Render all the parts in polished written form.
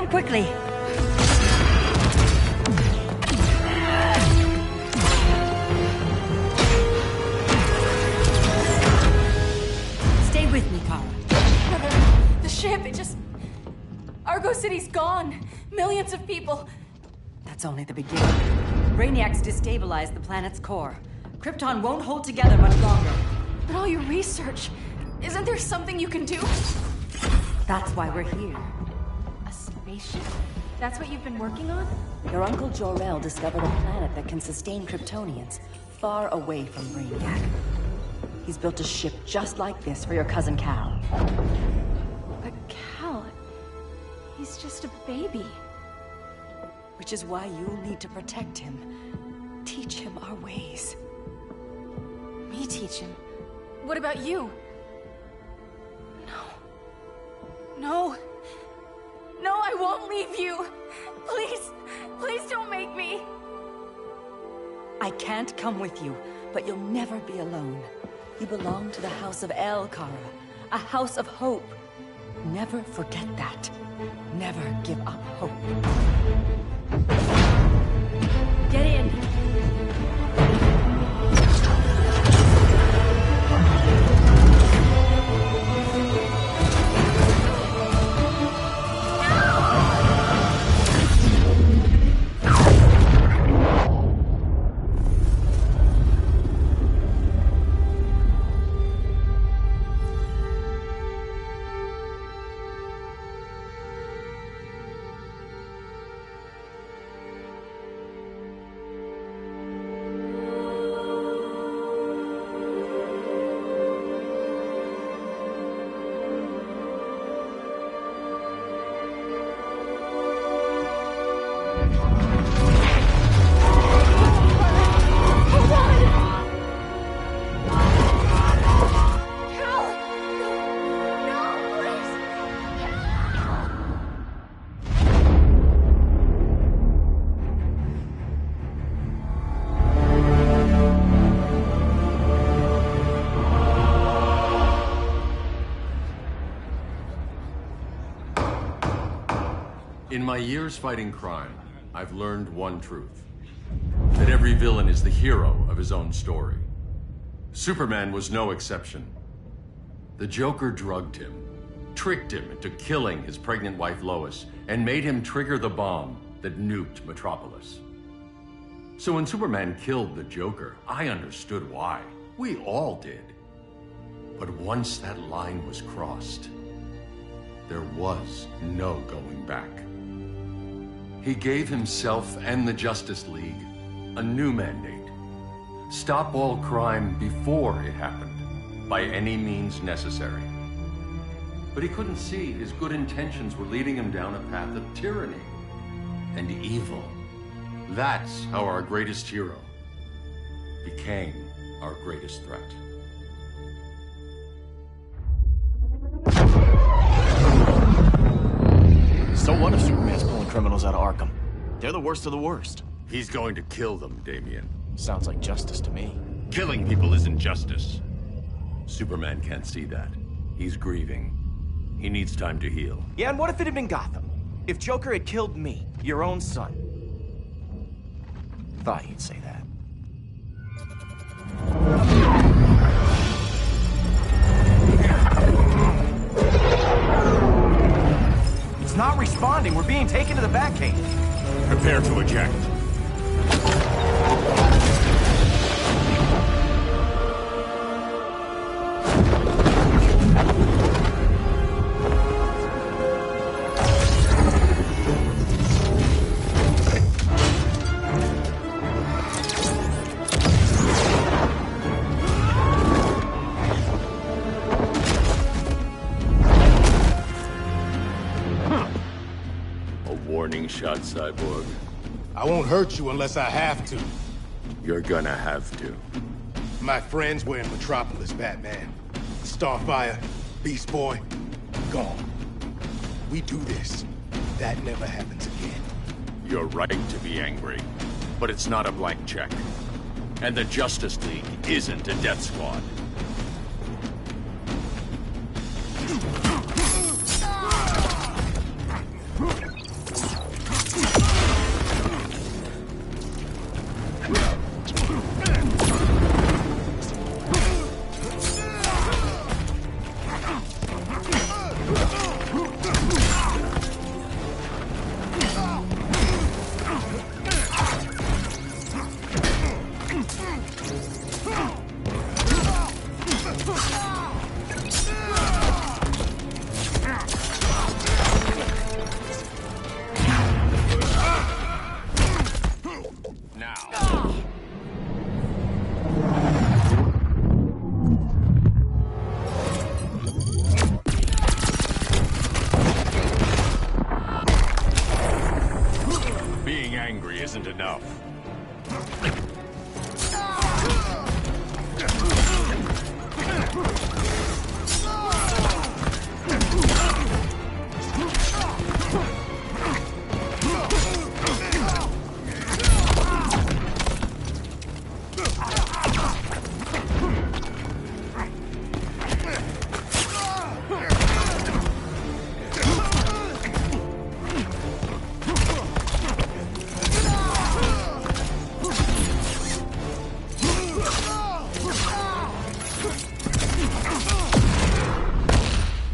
Run quickly! Stay with me, Kara. The ship, it just... Argo City's gone. Millions of people. That's only the beginning. Brainiacs destabilized the planet's core. Krypton won't hold together much longer. But all your research, isn't there something you can do? That's why we're here. A spaceship? That's what you've been working on? Your uncle Jor-El discovered a planet that can sustain Kryptonians, far away from Brainiac. He's built a ship just like this for your cousin Cal. But Cal... he's just a baby. Which is why you'll need to protect him. Teach him our ways. Me teach him? What about you? No. No, I won't leave you. Please, please don't make me. I can't come with you, but you'll never be alone. You belong to the House of El, Kara. A house of hope. Never forget that. Never give up hope. Get in! In my years fighting crime, I've learned one truth. That every villain is the hero of his own story. Superman was no exception. The Joker drugged him, tricked him into killing his pregnant wife Lois, and made him trigger the bomb that nuked Metropolis. So when Superman killed the Joker, I understood why. We all did. But once that line was crossed, there was no going back. He gave himself and the Justice League a new mandate. Stop all crime before it happened, by any means necessary. But he couldn't see his good intentions were leading him down a path of tyranny and evil. That's how our greatest hero became our greatest threat. So what if Superman's pulling criminals out of Arkham? They're the worst of the worst. He's going to kill them, Damian. Sounds like justice to me. Killing people isn't justice. Superman can't see that. He's grieving. He needs time to heal. Yeah, and what if it had been Gotham? If Joker had killed me, your own son? Thought you'd say that. It's not responding. We're being taken to the Batcave. Prepare to eject. Warning shot, Cyborg. I won't hurt you unless I have to. You're gonna have to. My friends were in Metropolis, Batman. Starfire, Beast Boy, gone. We do this. That never happens again. You're right to be angry, but it's not a blank check. And the Justice League isn't a death squad.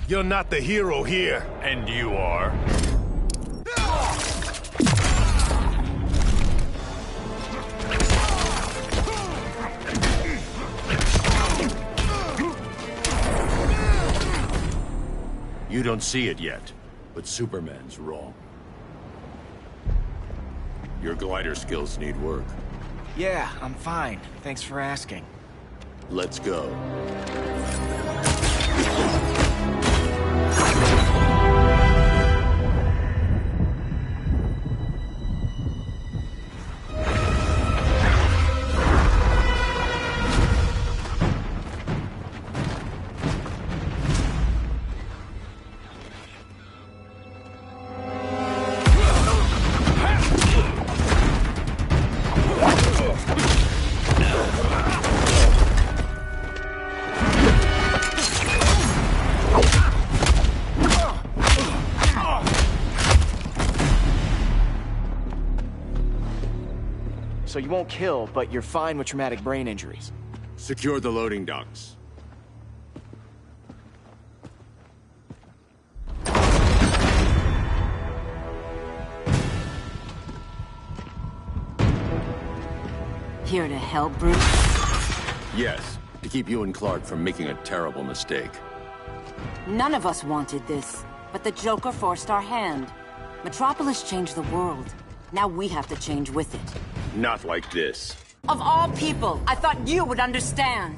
You're not the hero here. And you are? You don't see it yet, but Superman's wrong. Your glider skills need work. Yeah, I'm fine. Thanks for asking. Let's go. So you won't kill, but you're fine with traumatic brain injuries. Secure the loading docks. Here to help, Bruce? Yes, to keep you and Clark from making a terrible mistake. None of us wanted this, but the Joker forced our hand. Metropolis changed the world. Now we have to change with it. Not like this. Of all people, I thought you would understand.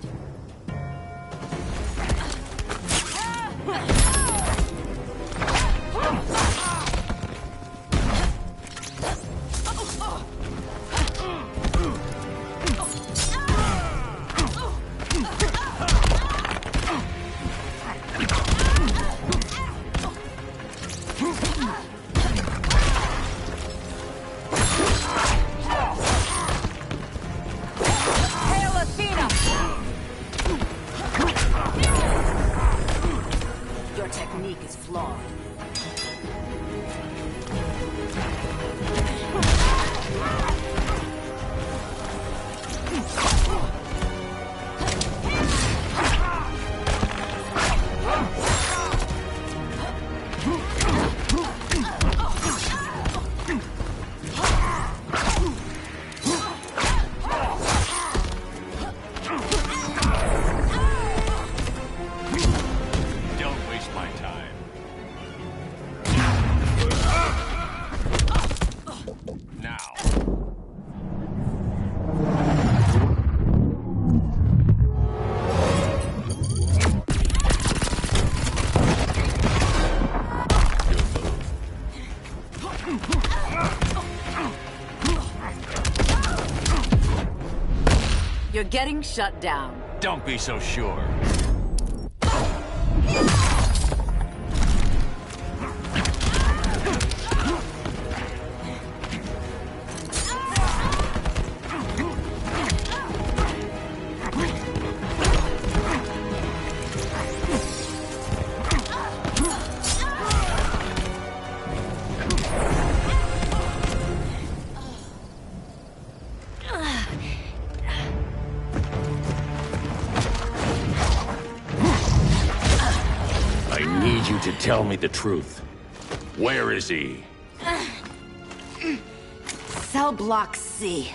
You're getting shut down. Don't be so sure. Tell me the truth. Where is he? Cell block C.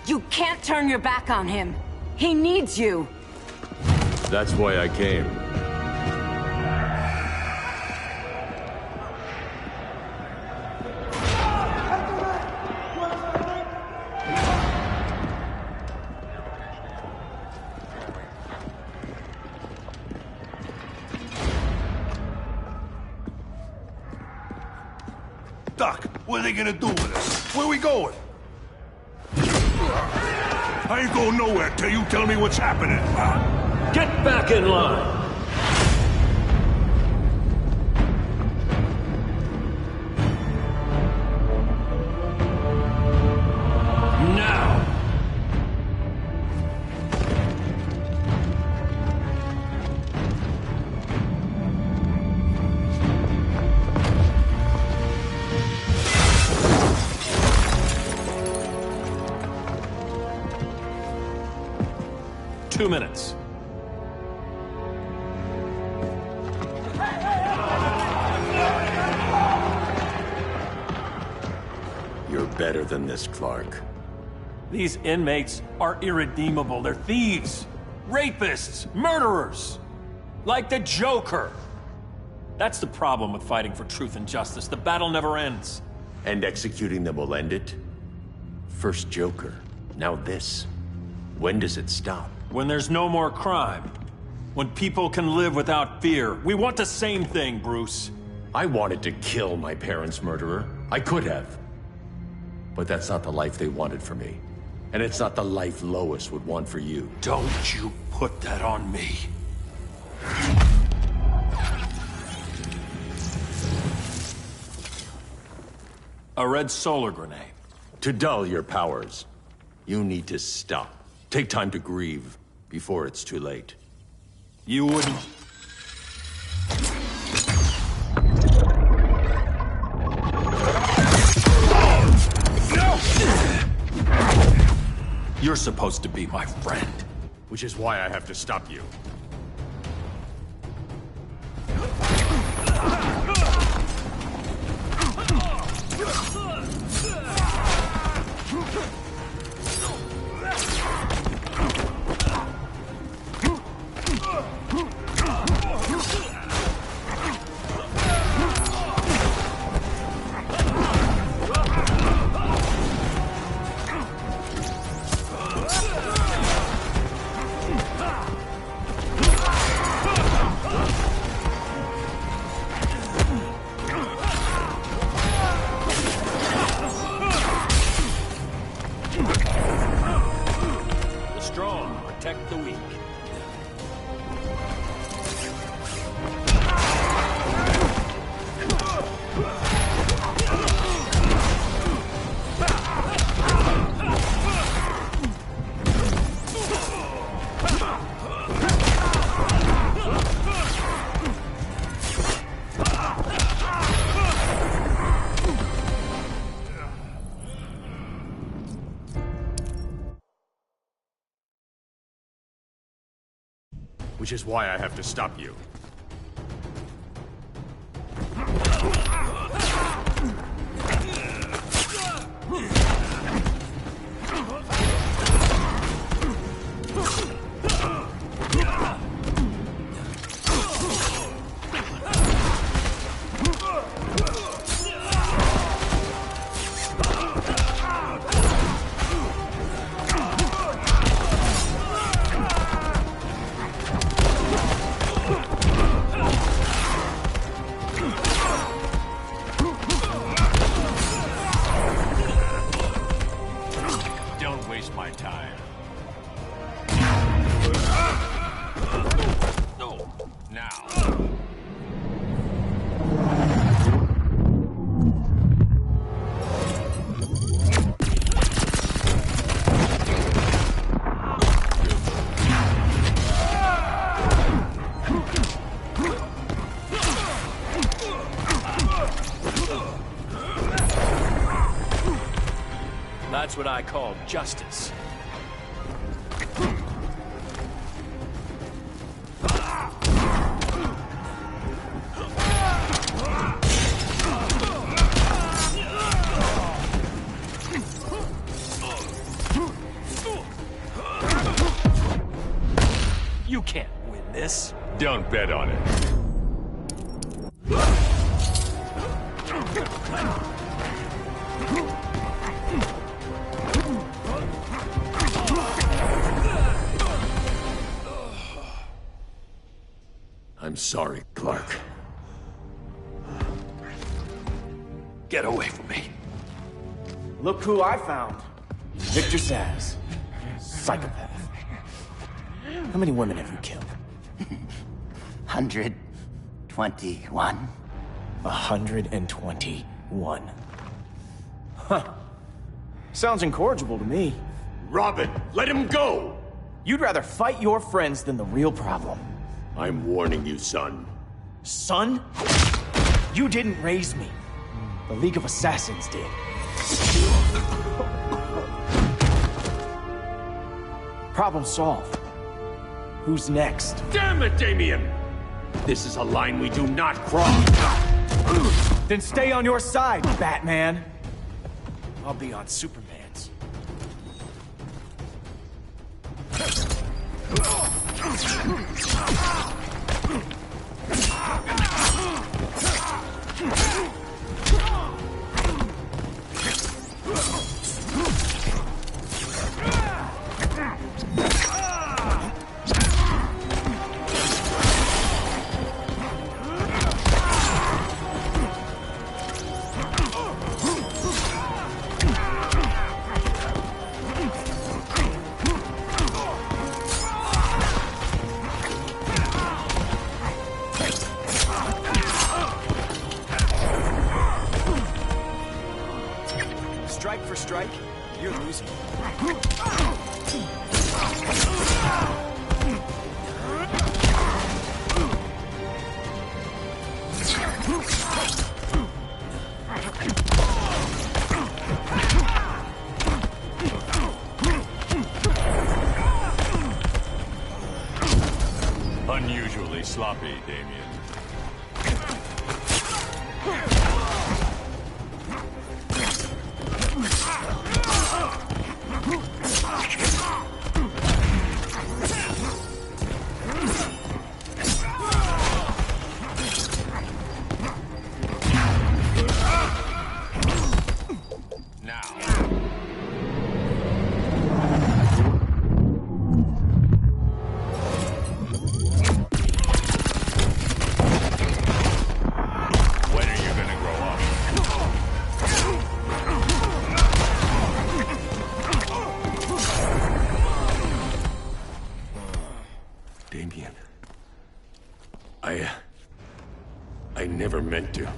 You can't turn your back on him. He needs you. That's why I came. Doc, what are they gonna do with us? Where we going? I ain't going nowhere till you tell me what's happening. Get back in line! Now! Two minutes. better than this, Clark. These inmates are irredeemable. They're thieves, rapists, murderers. Like the Joker. That's the problem with fighting for truth and justice. The battle never ends. And executing them will end it? First Joker, now this. When does it stop? When there's no more crime. When people can live without fear. We want the same thing, Bruce. I wanted to kill my parents' murderer. I could have. But that's not the life they wanted for me. And it's not the life Lois would want for you. Don't you put that on me. A red solar grenade. To dull your powers, you need to stop. Take time to grieve before it's too late. You wouldn't... You're supposed to be my friend. Which is why I have to stop you. Which is why I have to stop you. That's what I call justice. You can't win this. Don't bet on it. I'm sorry, Clark. Get away from me. Look who I found. Victor Zsasz. Psychopath. How many women have you killed? 121. 121. Huh. Sounds incorrigible to me. Robin, let him go! You'd rather fight your friends than the real problem. I'm warning you, son. Son? You didn't raise me. The League of Assassins did. Problem solved. Who's next? Damn it, Damien! This is a line we do not cross. Then stay on your side, Batman. I'll be on Superman's. Strike for strike, you're losing. Unusually sloppy, Damien. Damien. I never meant to.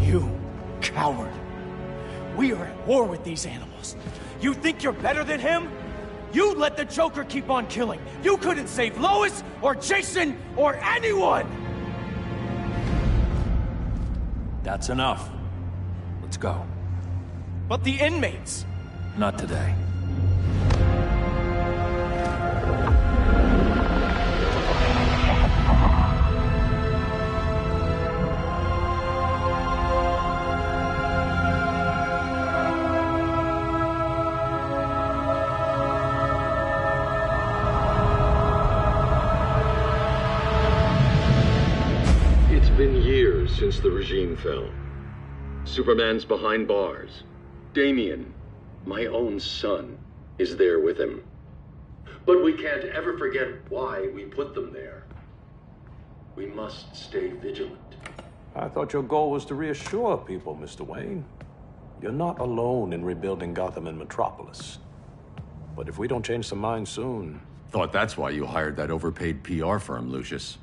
You coward. We are at war with these animals. You think you're better than him? You let the Joker keep on killing. You couldn't save Lois, or Jason, or anyone! That's enough. Let's go. But the inmates! Not today. It's been years since the regime fell. Superman's behind bars. Damien, my own son, is there with him. But we can't ever forget why we put them there. We must stay vigilant. I thought your goal was to reassure people, Mr. Wayne. You're not alone in rebuilding Gotham and Metropolis. But if we don't change some minds soon... Thought that's why you hired that overpaid PR firm, Lucius.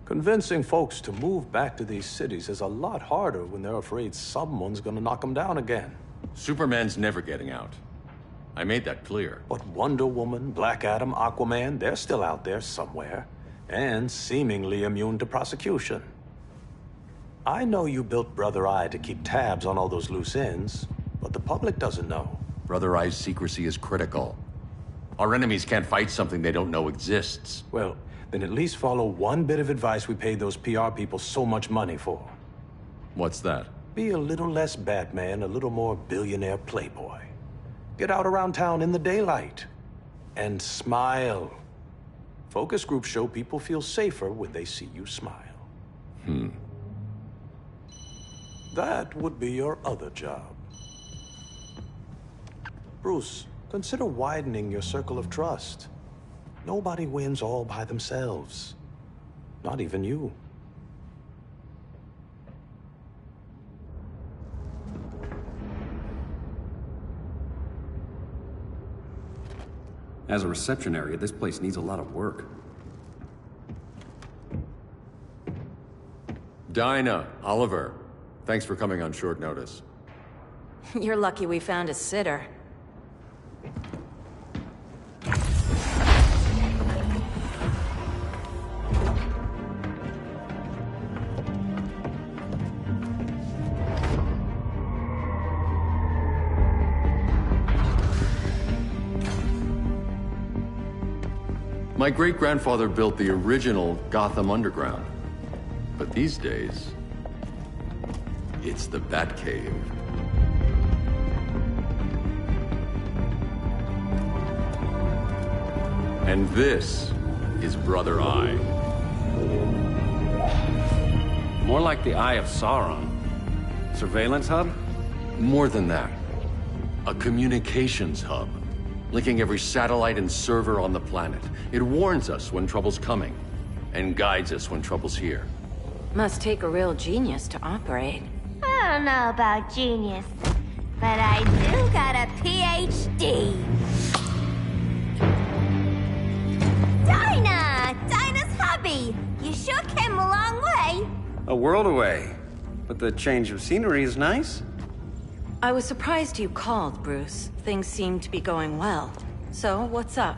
Convincing folks to move back to these cities is a lot harder when they're afraid someone's gonna knock them down again. Superman's never getting out. I made that clear. But Wonder Woman, Black Adam, Aquaman, they're still out there somewhere. And seemingly immune to prosecution. I know you built Brother Eye to keep tabs on all those loose ends, but the public doesn't know. Brother Eye's secrecy is critical. Our enemies can't fight something they don't know exists. Well, then at least follow one bit of advice we paid those PR people so much money for. What's that? Be a little less Batman, a little more billionaire playboy. Get out around town in the daylight. And smile. Focus groups show people feel safer when they see you smile. That would be your other job. Bruce, consider widening your circle of trust. Nobody wins all by themselves. Not even you. As a reception area, this place needs a lot of work. Dinah, Oliver, thanks for coming on short notice. You're lucky we found a sitter. My great-grandfather built the original Gotham Underground. But these days, it's the Batcave. And this is Brother Eye. More like the Eye of Sauron. Surveillance hub? More than that. A communications hub, linking every satellite and server on the planet. It warns us when trouble's coming, and guides us when trouble's here. Must take a real genius to operate. I don't know about genius, but I do got a PhD. Dinah's hubby! You sure came a long way. A world away. But the change of scenery is nice. I was surprised you called, Bruce. Things seem to be going well. So, what's up?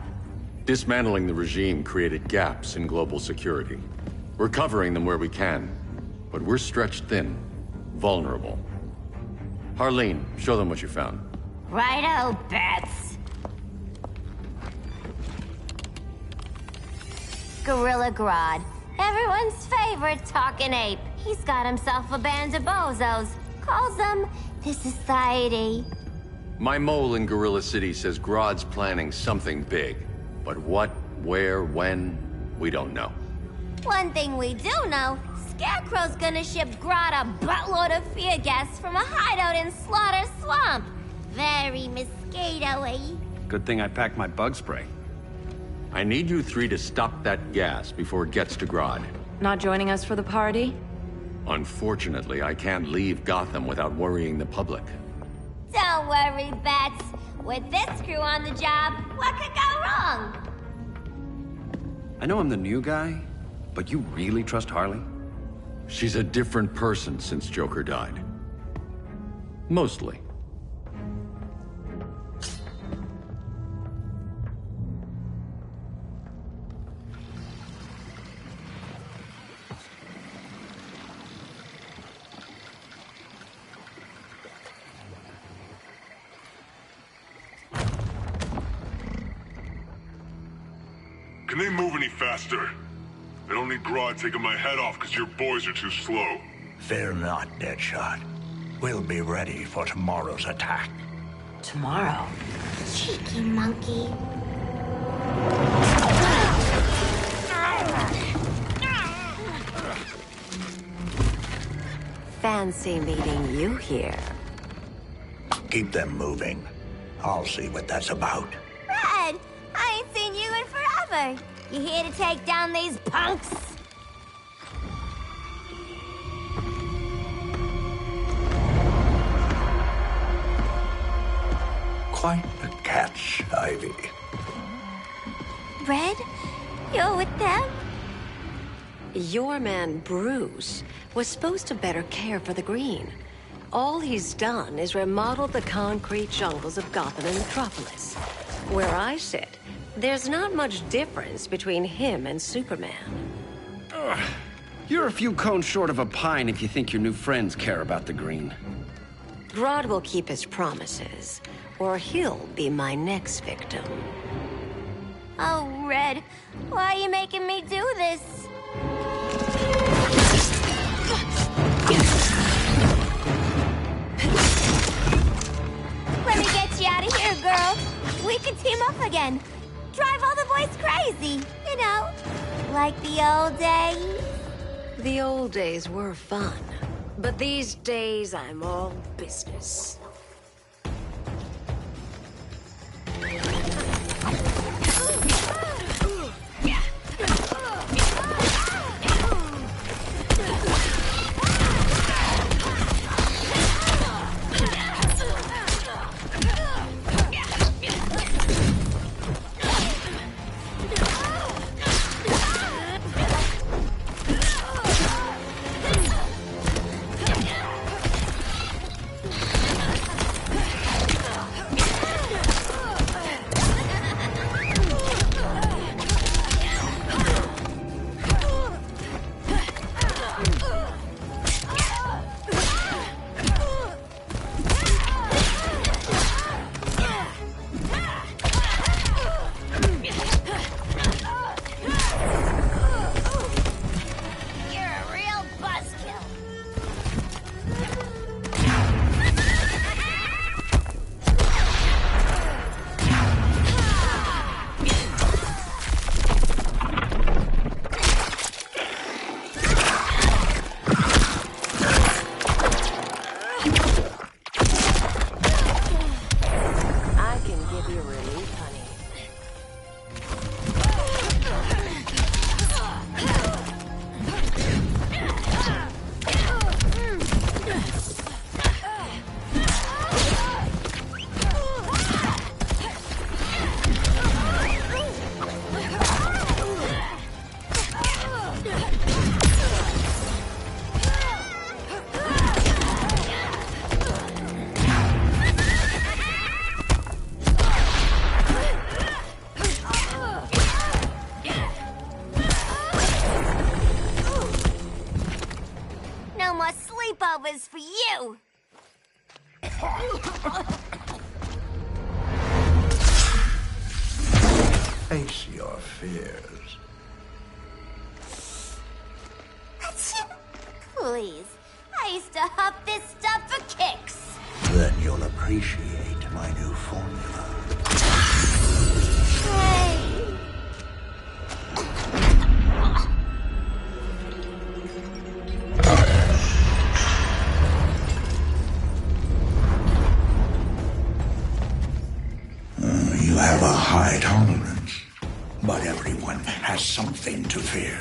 Dismantling the regime created gaps in global security. We're covering them where we can, but we're stretched thin, vulnerable. Harleen, show them what you found. Righto, Bats. Gorilla Grodd. Everyone's favorite talking ape. He's got himself a band of bozos. Calls them the Society. My mole in Gorilla City says Grodd's planning something big. But what, where, when, we don't know. One thing we do know, Scarecrow's gonna ship Grodd a buttload of fear gas from a hideout in Slaughter Swamp. Very mosquito-y. Good thing I packed my bug spray. I need you three to stop that gas before it gets to Grodd. Not joining us for the party? Unfortunately, I can't leave Gotham without worrying the public. Don't worry, Bats. With this crew on the job, what could go wrong? I know I'm the new guy, but you really trust Harley? She's a different person since Joker died. Mostly. Can they move any faster? I don't need Grodd taking my head off because your boys are too slow. Fear not, Deadshot. We'll be ready for tomorrow's attack. Tomorrow? Cheeky monkey. Fancy meeting you here. Keep them moving. I'll see what that's about. Red, I ain't seen you in forever. You here to take down these punks? Quite the catch, Ivy. Red, you're with them? Your man, Bruce, was supposed to better care for the green. All he's done is remodel the concrete jungles of Gotham and Metropolis. Where I sit, there's not much difference between him and Superman. Ugh. You're a few cones short of a pine if you think your new friends care about the green. Grodd will keep his promises, or he'll be my next victim. Oh, Red, why are you making me do this? Let me get you out of here, girl. We can team up again. Drive all the boys crazy, you know, like the old days. The old days were fun, but these days I'm all business. is for you! Face your fears. Please, I used to huff this stuff for kicks. Then you'll appreciate my new formula. Hey. You have a high tolerance, but everyone has something to fear.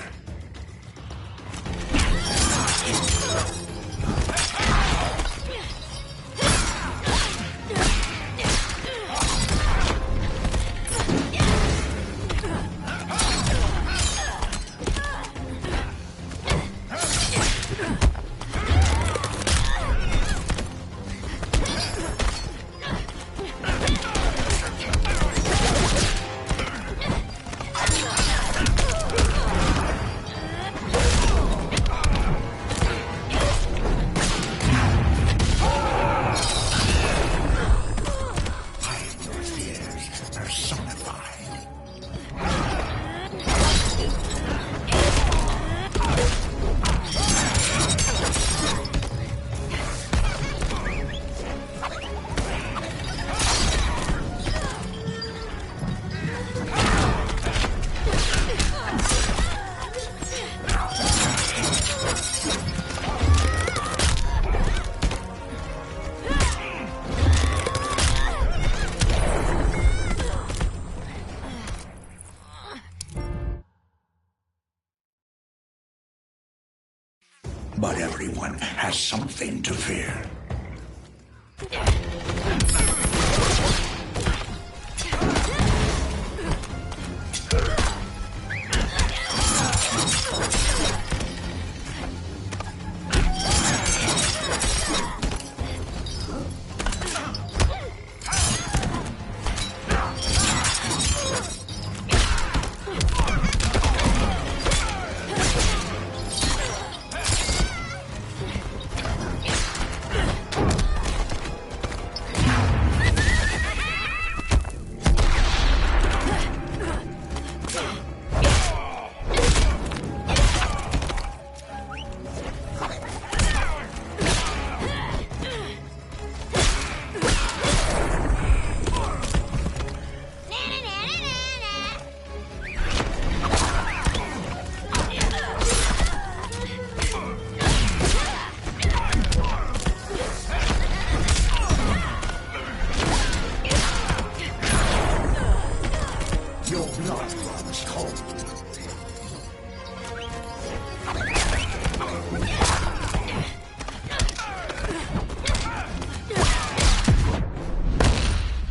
But everyone has something to fear.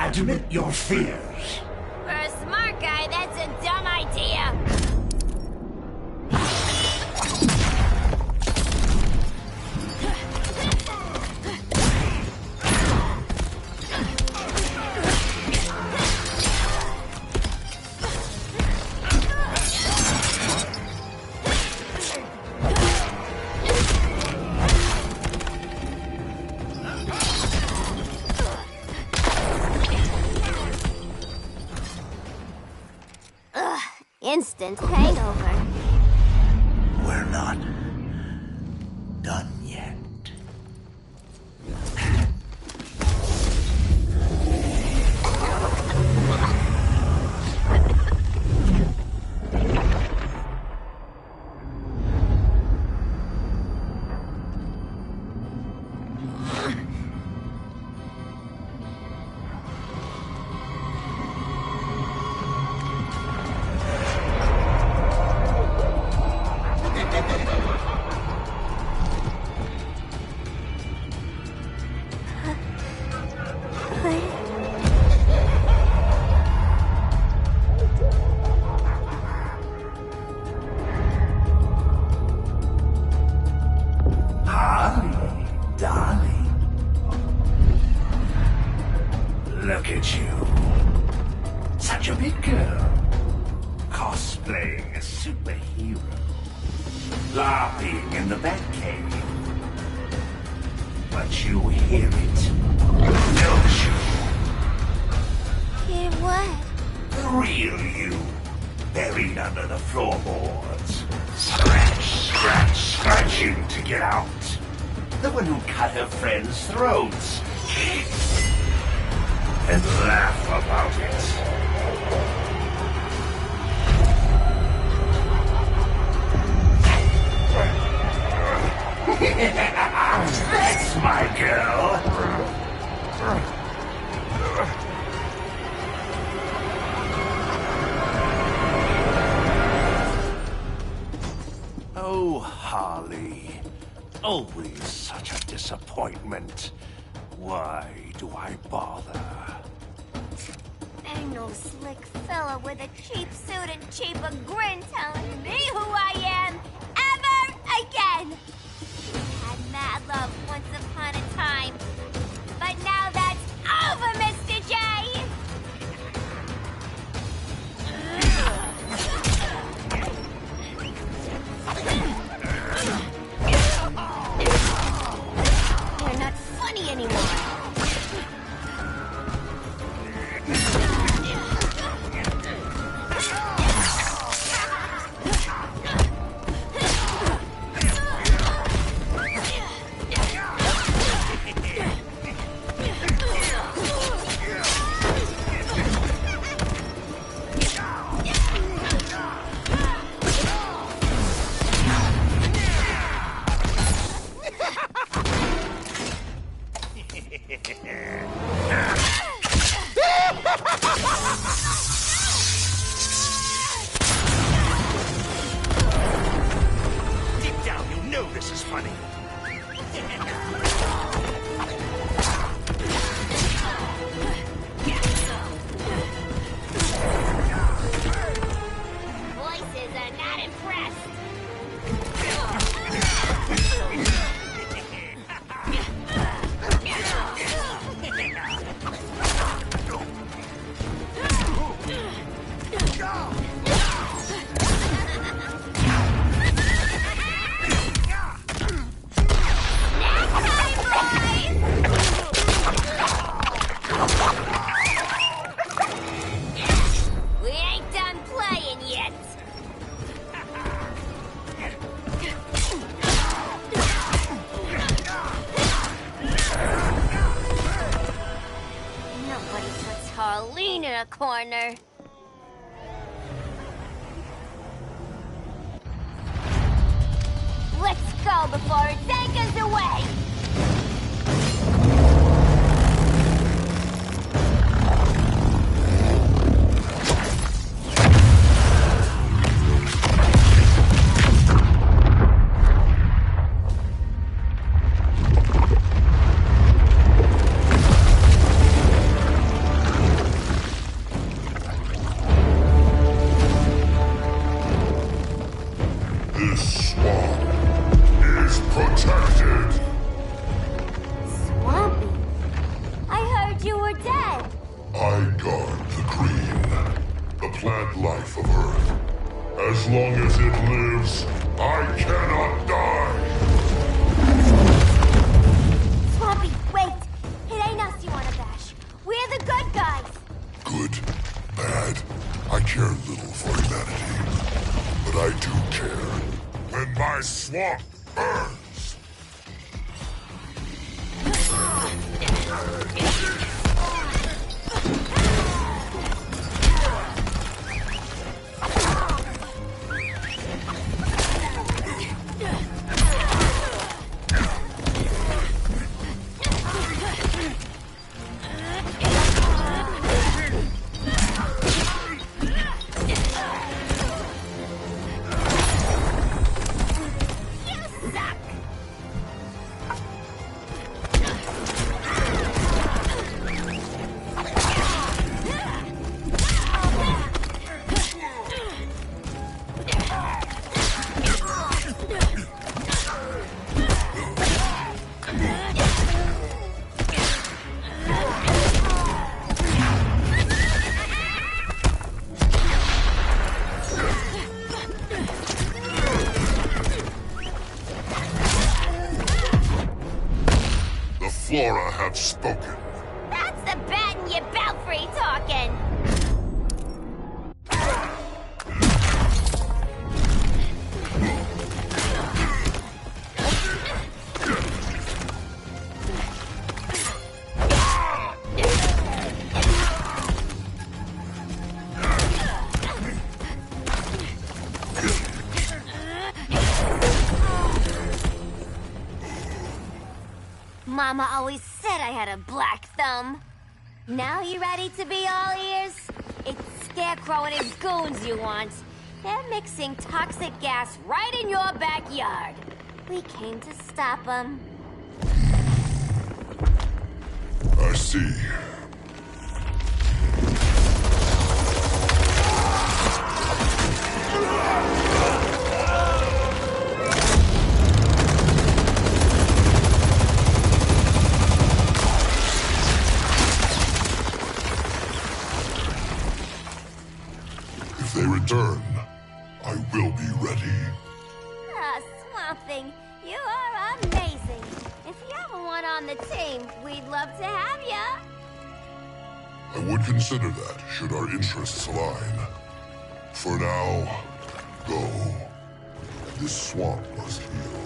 Admit your fears. For a smart guy, that's a dumb idea. Instant hangover. We're not done yet. Look at you. Such a big girl. Cosplaying a superhero. Laughing in the Batcave. But you hear it, don't you? Hear what? The real you, buried under the floorboards. Scratch, scratch, scratching to get out. The one who cut her friends' throats. And laugh about it. That's my girl. Oh, Harley. Always such a disappointment. Why do I bother? Ain't no slick fella with a cheap suit and cheaper grin telling me who I am ever again. We had mad love once upon a time, but now that's over, Mr. J. You're not funny anymore. Deep down, you know this is funny. Voices are not impressed. We ain't done playing yet. Nobody puts Harleen in a corner. Let's go before it takes us away. This swamp is protected. Swampy? I heard you were dead. I guard the green, the plant life of Earth. As long as it lives, I cannot die. Swampy, wait. It ain't us you want to bash. We're the good guys. Good, bad, I care little for humanity. But I do care when my swamp burns. flora have spoken. That's the bat in your belfry talking. Mama always said I had a black thumb. Now you ready to be all ears? It's Scarecrow and his goons you want. They're mixing toxic gas right in your backyard. We came to stop them. I see. If they return, I will be ready. Ah, Swamp Thing, you are amazing. If you ever want on the team, we'd love to have ya. I would consider that, should our interests align. For now, go. This swamp must heal.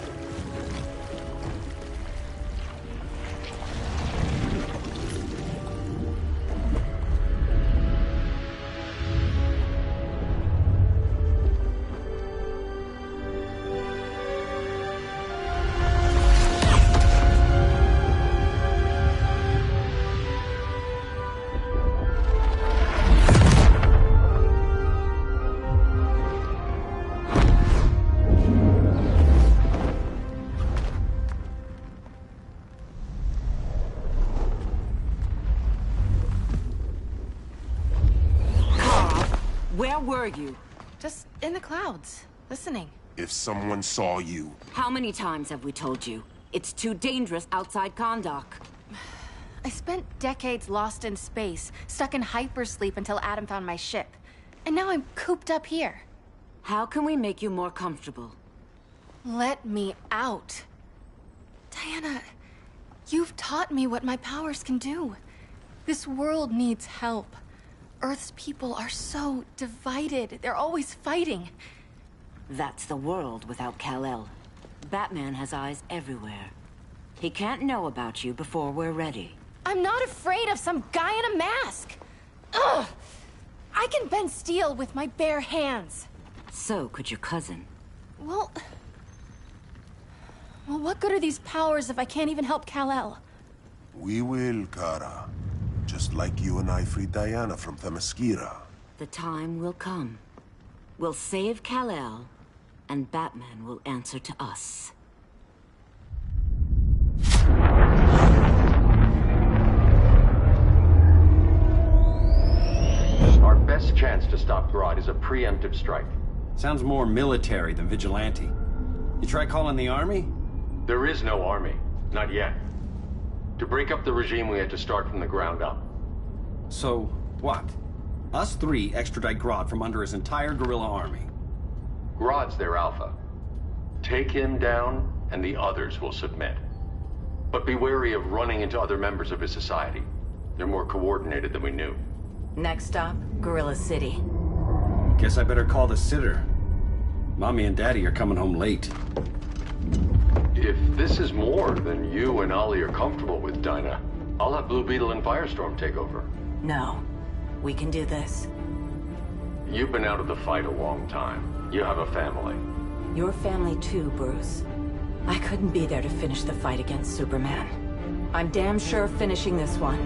Where were you? Just in the clouds, listening. If someone saw you... How many times have we told you? It's too dangerous outside Kahndaq. I spent decades lost in space, stuck in hypersleep until Adam found my ship. And now I'm cooped up here. How can we make you more comfortable? Let me out. Diana, you've taught me what my powers can do. This world needs help. Earth's people are so divided. They're always fighting. That's the world without Kal-El. Batman has eyes everywhere. He can't know about you before we're ready. I'm not afraid of some guy in a mask. Ugh! I can bend steel with my bare hands. So could your cousin. Well, what good are these powers if I can't even help Kal-El? We will, Kara. Just like you and I freed Diana from Themyscira. The time will come. We'll save Kal-El, and Batman will answer to us. Our best chance to stop Grodd is a preemptive strike. Sounds more military than vigilante. You try calling the army? There is no army. Not yet. To break up the regime, we had to start from the ground up. So, what? Us three extradite Grodd from under his entire guerrilla army. Grodd's their alpha. Take him down, and the others will submit. But be wary of running into other members of his society. They're more coordinated than we knew. Next stop, Gorilla City. Guess I better call the sitter. Mommy and Daddy are coming home late. If this is more than you and Ollie are comfortable with, Dinah, I'll have Blue Beetle and Firestorm take over. No. We can do this. You've been out of the fight a long time. You have a family. Your family too, Bruce. I couldn't be there to finish the fight against Superman. I'm damn sure finishing this one.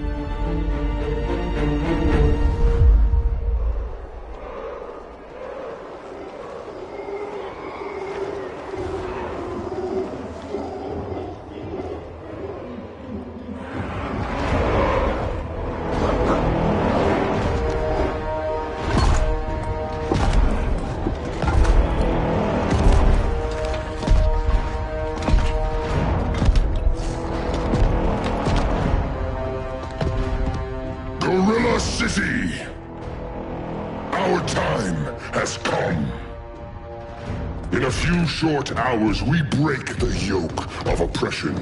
City! Our time has come. In a few short hours, we break the yoke of oppression.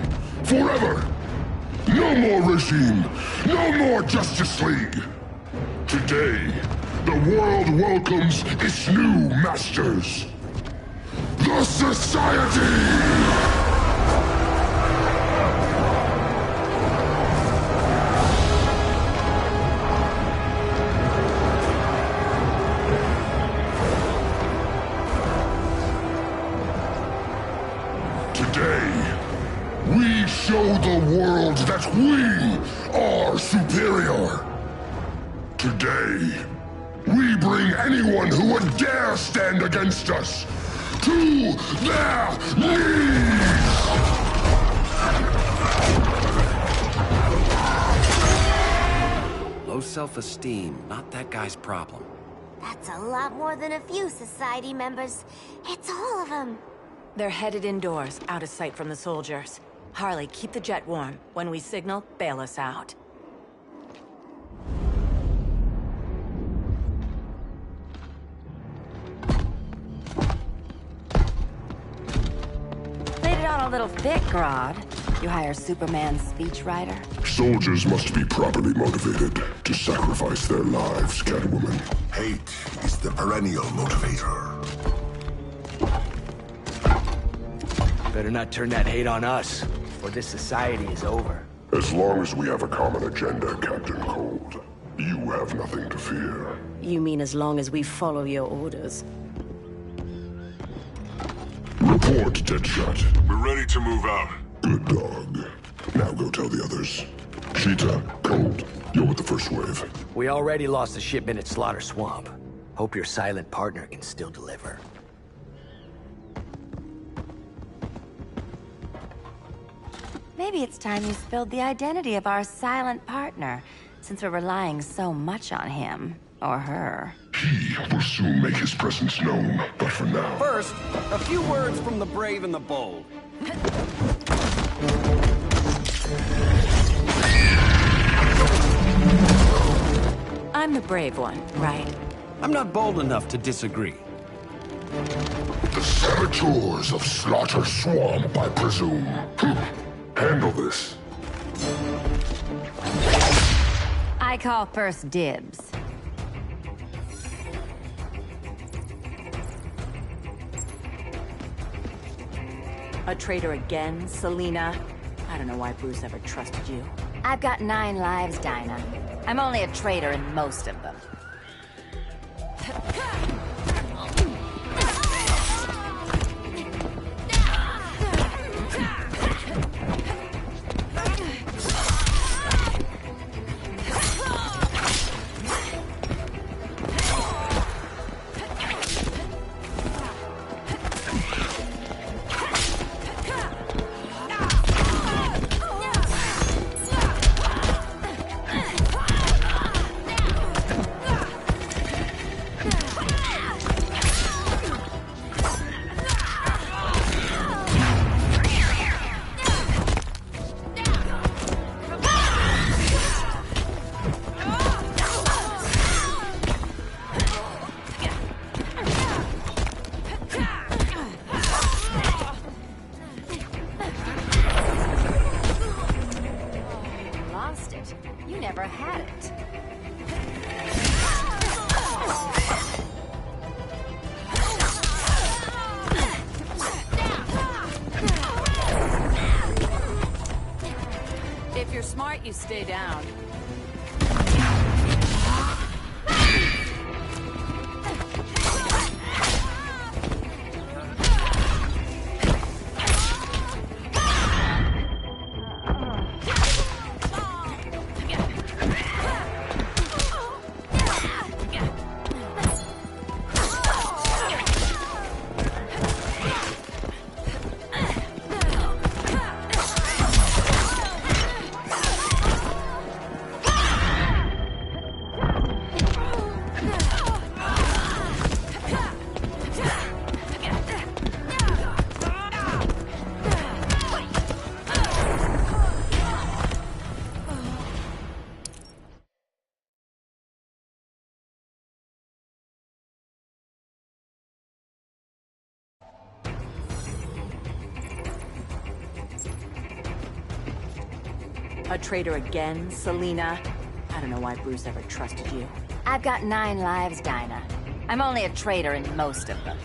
Forever! No more regime! No more Justice League! Today, the world welcomes its new masters. The Society! We show the world that we are superior. Today, we bring anyone who would dare stand against us to their knees! Low self-esteem, not that guy's problem. That's a lot more than a few society members. It's all of them. They're headed indoors, out of sight from the soldiers. Harley, keep the jet warm. When we signal, bail us out. Played it on a little thick, Grodd. You hire Superman's speechwriter? Soldiers must be properly motivated to sacrifice their lives, Catwoman. Hate is the perennial motivator. Better not turn that hate on us, or this society is over. As long as we have a common agenda, Captain Cold, you have nothing to fear. You mean as long as we follow your orders? Report, Deadshot. We're ready to move out. Good dog. Now go tell the others. Cheetah, Cold, you're with the first wave. We already lost a shipment at Slaughter Swamp. Hope your silent partner can still deliver. Maybe it's time you spilled the identity of our silent partner, since we're relying so much on him. Or her. He will soon make his presence known, but for now... First, a few words from the brave and the bold. I'm the brave one, right? I'm not bold enough to disagree. The saboteurs of Slaughter Swamp, I presume. Handle this. I call first dibs. A traitor again, Selina? I don't know why Bruce ever trusted you. I've got 9 lives, Dinah. I'm only a traitor in most of them. If you're smart, you stay down. A traitor again, Selena? I don't know why Bruce ever trusted you. I've got 9 lives, Dinah. I'm only a traitor in most of them.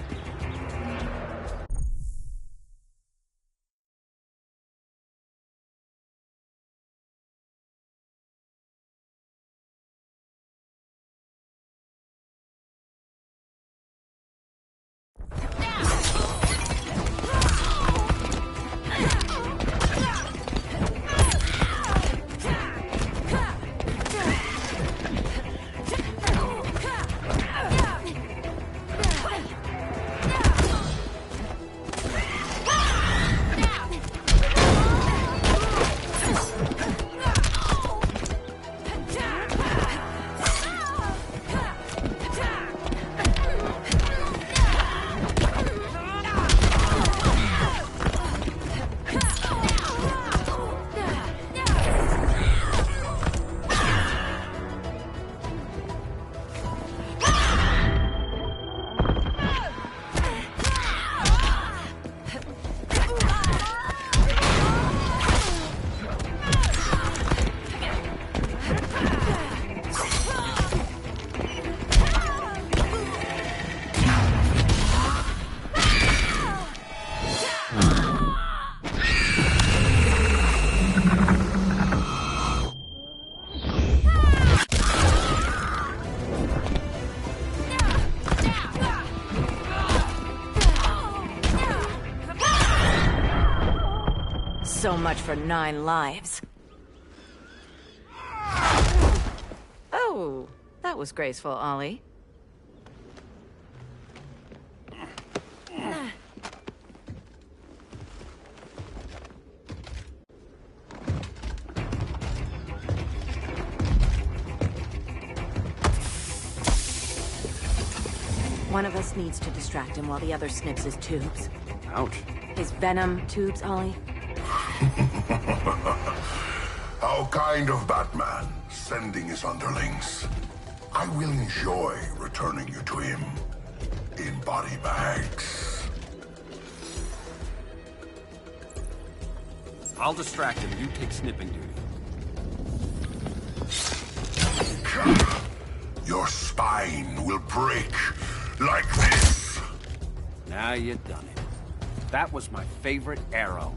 So much for 9 lives. Oh, that was graceful, Ollie. One of us needs to distract him while the other snips his tubes. Ouch. His venom tubes, Ollie. How kind of Batman, sending his underlings. I will enjoy returning you to him in body bags. I'll distract him. You take snipping duty. Your spine will break like this. Now you done it. That was my favorite arrow.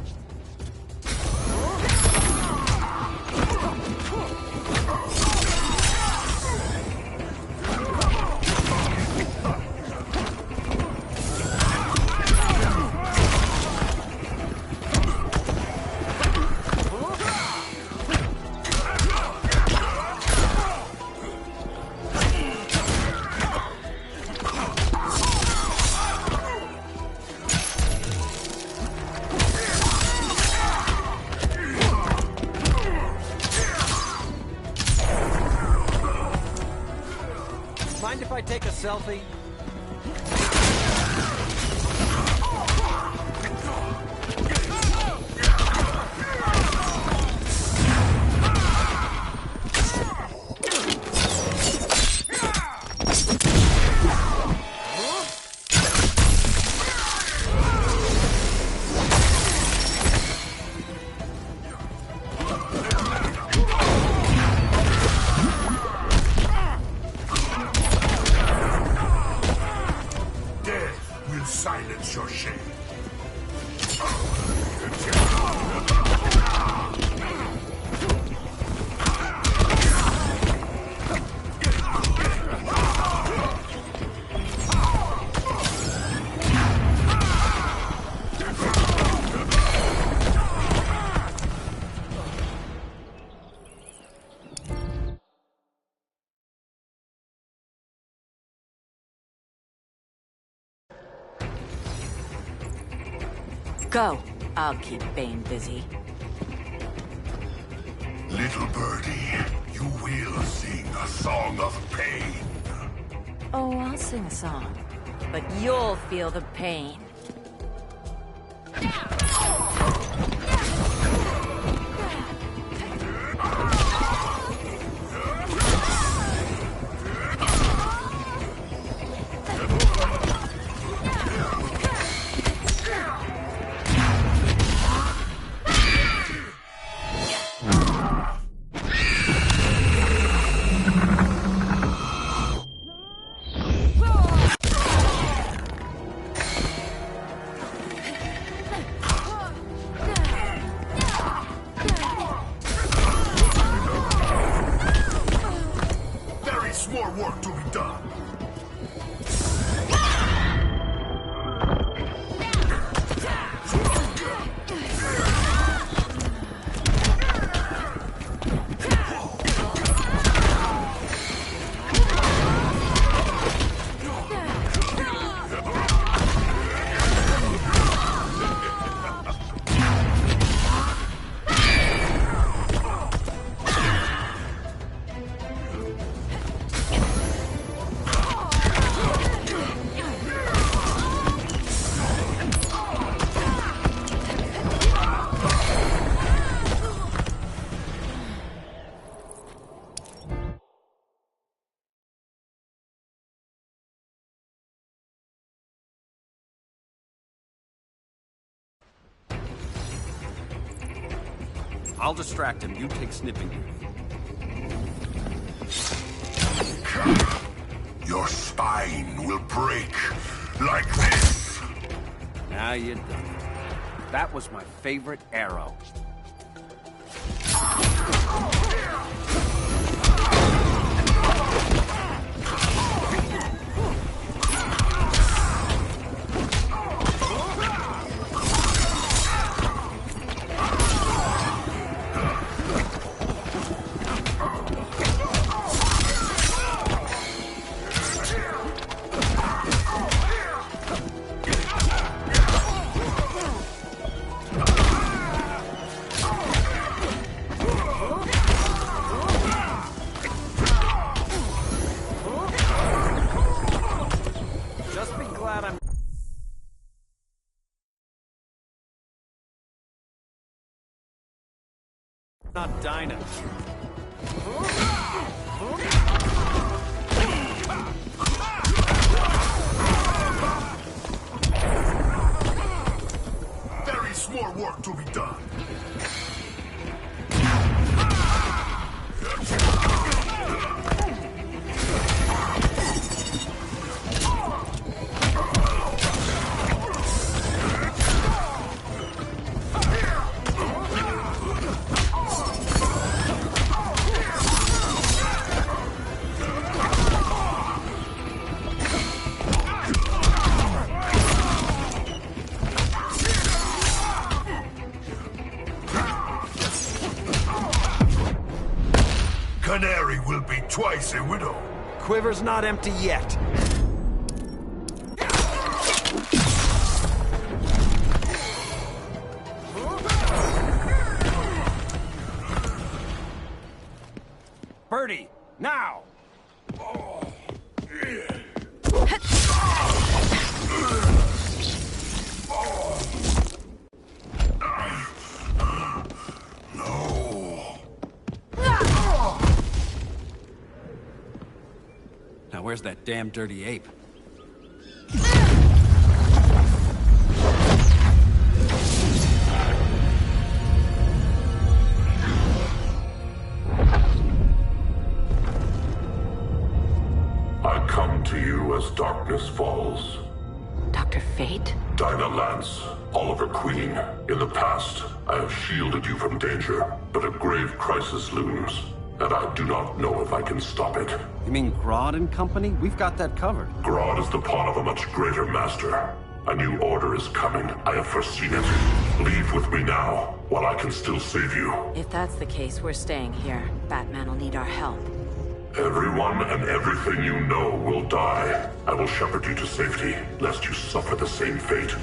Mind if I take a selfie? Silence your shame. Go. I'll keep Bane busy. Little birdie, you will sing a song of pain. Oh, I'll sing a song. But you'll feel the pain. I'll distract him. You take snipping. Your spine will break like this. Now you're done. That was my favorite arrow. Not Dinah. There is more work to be done. Canary will be twice a widow. Quiver's not empty yet. Birdie, now! Now where's that damn dirty ape? I come to you as darkness falls. Dr. Fate? Dinah Lance, Oliver Queen. In the past, I have shielded you from danger, but a grave crisis looms, and I do not know if I can stop it. You mean Grodd and company? We've got that covered. Grodd is the pawn of a much greater master. A new order is coming. I have foreseen it. Leave with me now, while I can still save you. If that's the case, we're staying here. Batman will need our help. Everyone and everything you know will die. I will shepherd you to safety, lest you suffer the same fate.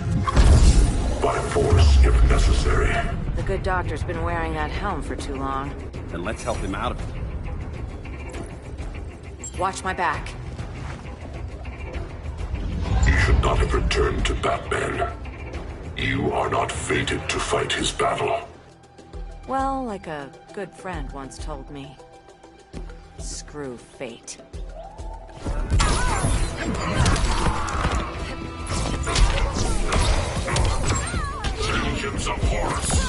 By force, if necessary. The good doctor's been wearing that helm for too long. Then let's help him out of it. Watch my back. You should not have returned to Batman. You are not fated to fight his battle. Well, like a good friend once told me. Screw fate. Vengeance of Horus!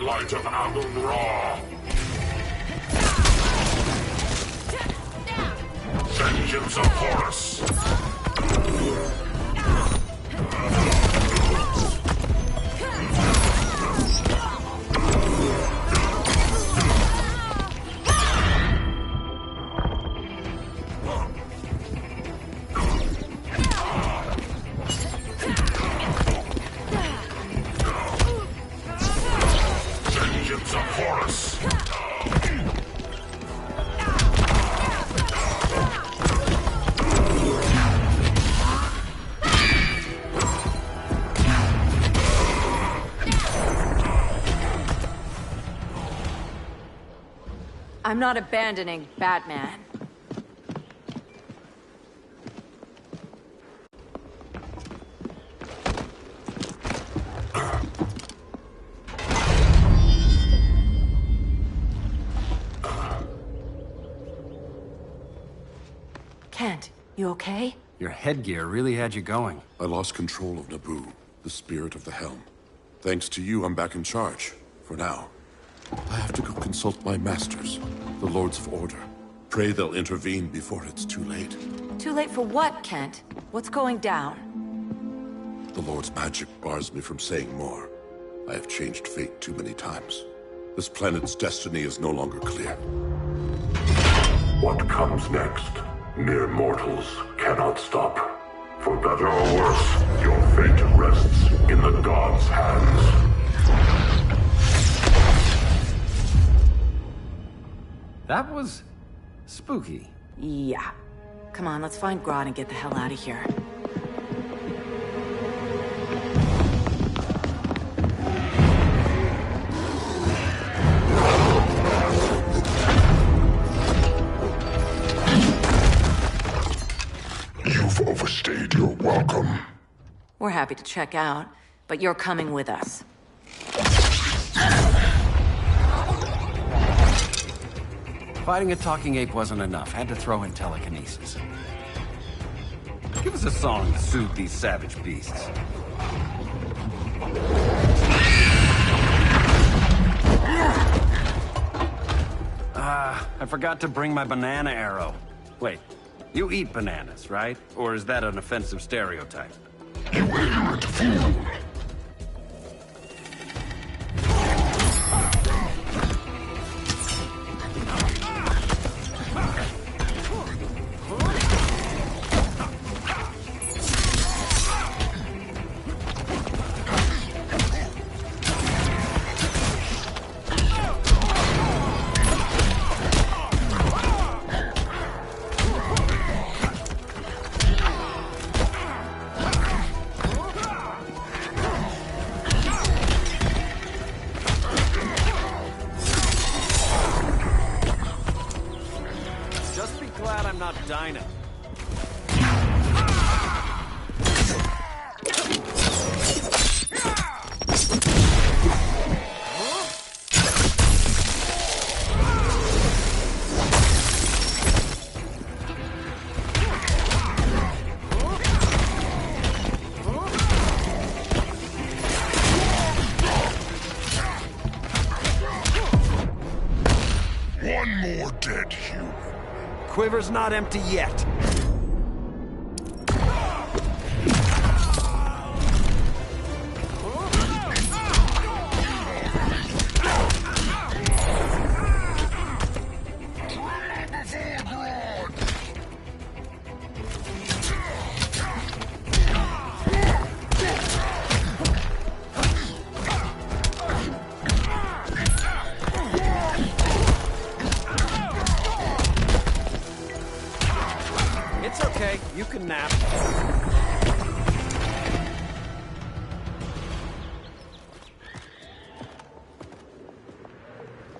Light of Amun-Ra. Vengeance of Horus. I'm not abandoning Batman. Kent, you okay? Your headgear really had you going. I lost control of Naboo, the spirit of the helm. Thanks to you, I'm back in charge. For now. I have to go consult my masters, the Lords of Order. Pray they'll intervene before it's too late. Too late for what, Kent? What's going down? The Lord's magic bars me from saying more. I have changed fate too many times. This planet's destiny is no longer clear. What comes next, mere mortals cannot stop. For better or worse, your fate rests in the gods' hands. That was spooky. Yeah. Come on, let's find Grodd and get the hell out of here. You've overstayed your welcome. We're happy to check out, but you're coming with us. Fighting a talking ape wasn't enough. Had to throw in telekinesis. Give us a song to soothe these savage beasts. I forgot to bring my banana arrow. Wait, you eat bananas, right? Or is that an offensive stereotype? You ignorant fool! Dinah. One more dead human. Quiver's not empty yet. You can nap.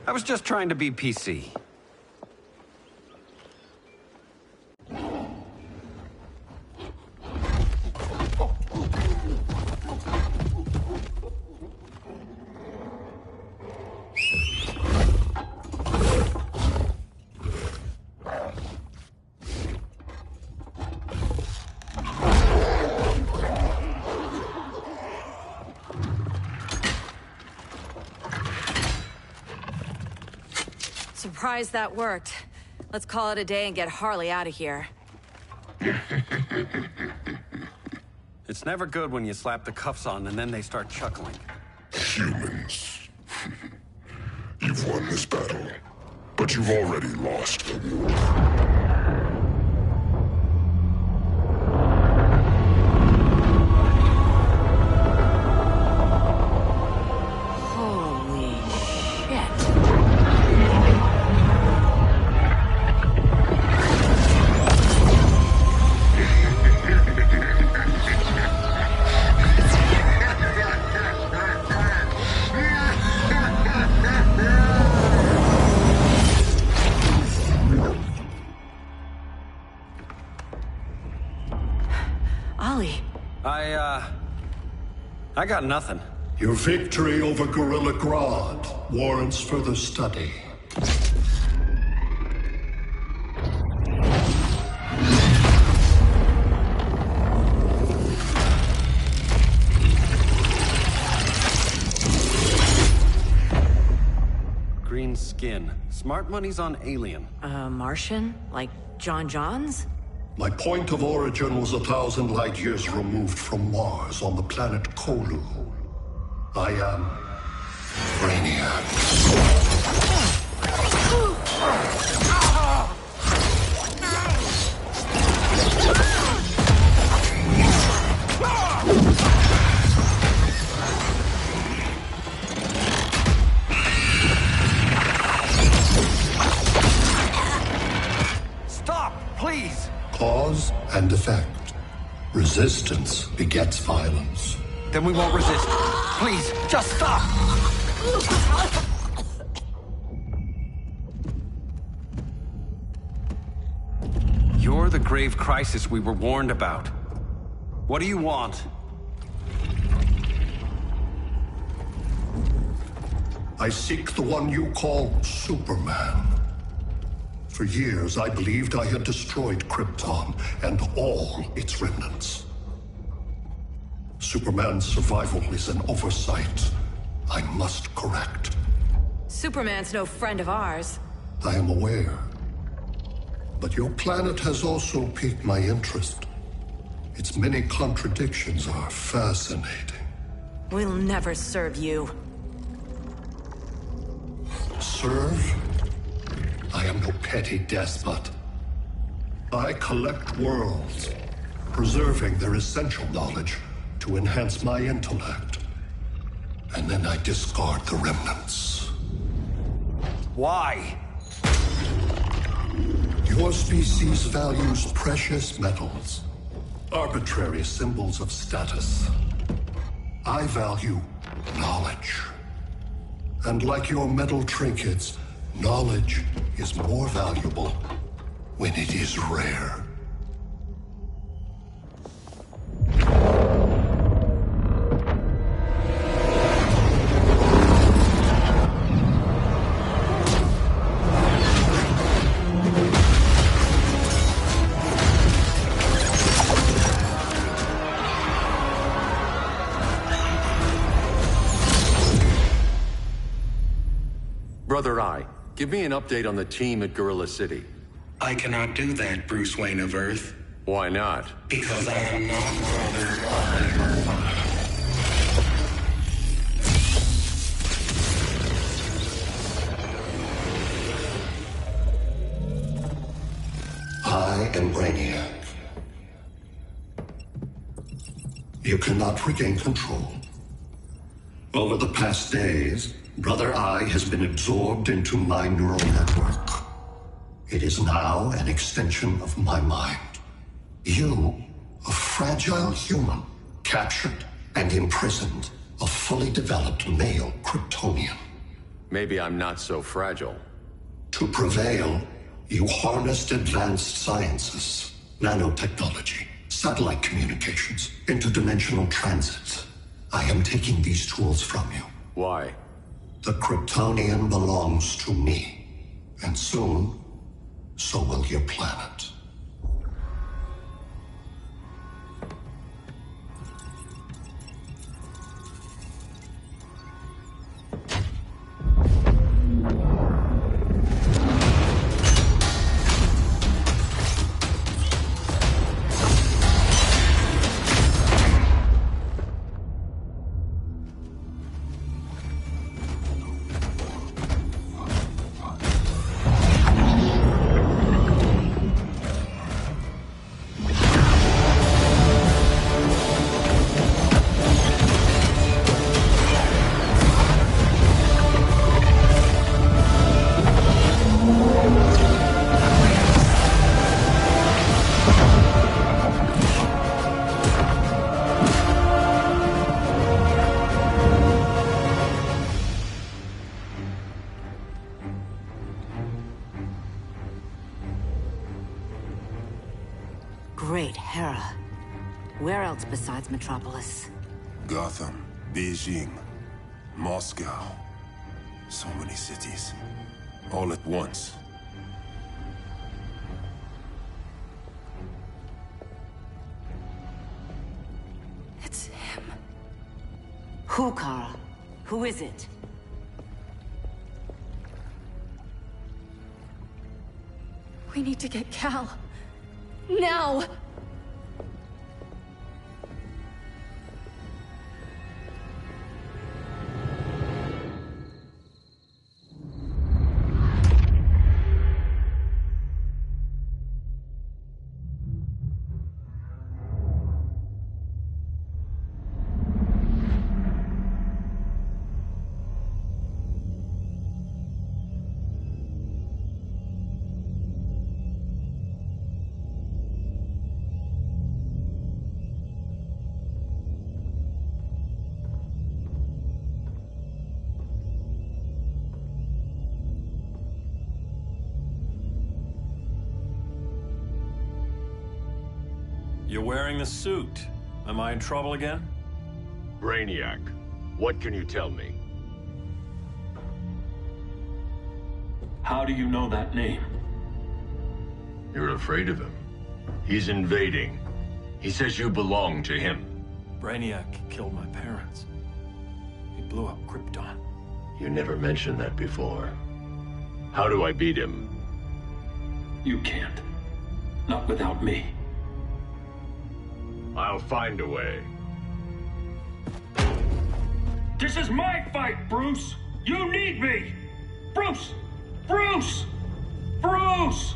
I was just trying to be PC. Surprised that worked. Let's call it a day and get Harley out of here. It's never good when you slap the cuffs on and then they start chuckling. Humans. You've won this battle, but you've already lost the war. Ollie. I got nothing. Your victory over Gorilla Grodd warrants further study. Green skin. Smart money's on alien. Martian? Like John Johns? My point of origin was 1,000 light years removed from Mars on the planet Kolu. I am Brainiac. Stop, please! Cause and effect. Resistance begets violence. Then we won't resist. Please, just stop! You're the grave crisis we were warned about. What do you want? I seek the one you call Superman. For years, I believed I had destroyed Krypton and all its remnants. Superman's survival is an oversight I must correct. Superman's no friend of ours. I am aware. But your planet has also piqued my interest. Its many contradictions are fascinating. We'll never serve you. Serve? I am no petty despot. I collect worlds, preserving their essential knowledge to enhance my intellect. And then I discard the remnants. Why? Your species values precious metals, arbitrary symbols of status. I value knowledge. And like your metal trinkets, knowledge is more valuable when it is rare. Brother Eye, give me an update on the team at Gorilla City. I cannot do that, Bruce Wayne of Earth. Why not? Because I am not Brother Eye. I am Brainiac. You cannot regain control. Over the past days, Brother Eye has been absorbed into my neural network. It is now an extension of my mind. You, a fragile human, captured and imprisoned a fully developed male Kryptonian. Maybe I'm not so fragile. To prevail, you harnessed advanced sciences, nanotechnology, satellite communications, interdimensional transit. I am taking these tools from you. Why? The Kryptonian belongs to me. And soon, so will your planet. Where else besides Metropolis? Gotham, Beijing, Moscow. So many cities. All at once. It's him. Who, Kara? Who is it? We need to get Cal. Now! You're wearing the suit. Am I in trouble again? Brainiac, what can you tell me? How do you know that name? You're afraid of him. He's invading. He says you belong to him. Brainiac killed my parents. He blew up Krypton. You never mentioned that before. How do I beat him? You can't. Not without me. I'll find a way. This is my fight, Bruce! You need me! Bruce! Bruce! Bruce!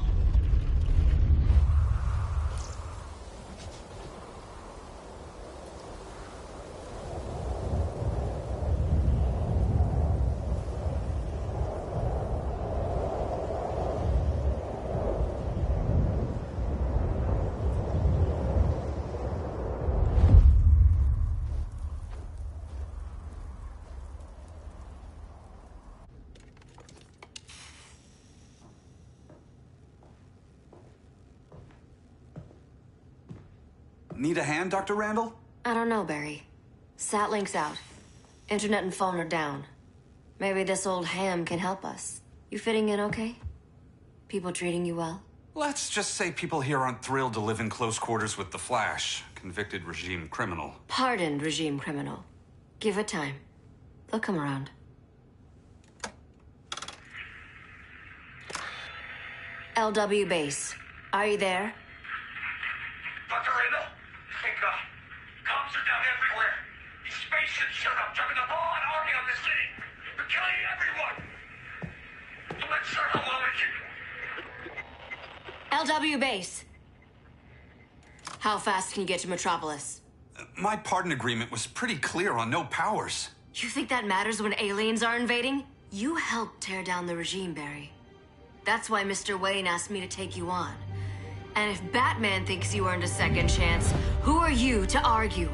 Need a hand, Dr. Randall? I don't know, Barry. Satlink's out. Internet and phone are down. Maybe this old ham can help us. You fitting in okay? People treating you well? Let's just say people here aren't thrilled to live in close quarters with the Flash, convicted regime criminal. Pardoned regime criminal. Give it time. They'll come around. LW base. Are you there? Dr. Randall? Cops are down everywhere. These spaceships showed up, driving a broad army on the city. They're killing everyone. So let's start a LW base. How fast can you get to Metropolis? My pardon agreement was pretty clear on no powers. You think that matters when aliens are invading? You helped tear down the regime, Barry. That's why Mr. Wayne asked me to take you on. And if Batman thinks you earned a second chance, who are you to argue?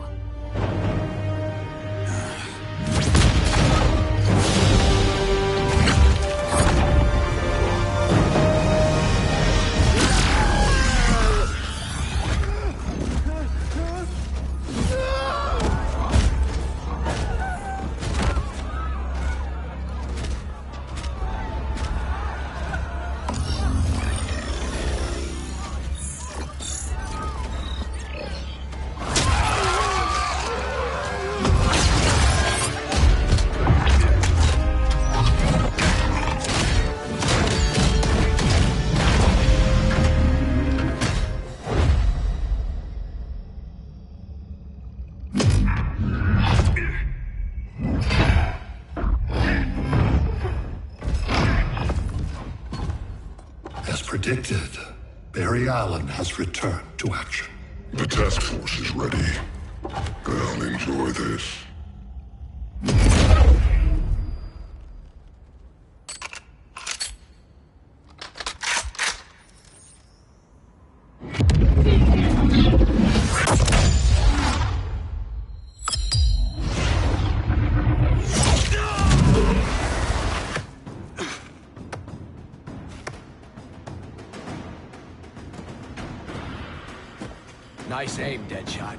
Predicted, Barry Allen has returned to action. The task force is ready. I'll enjoy this. Nice aim, Deadshot.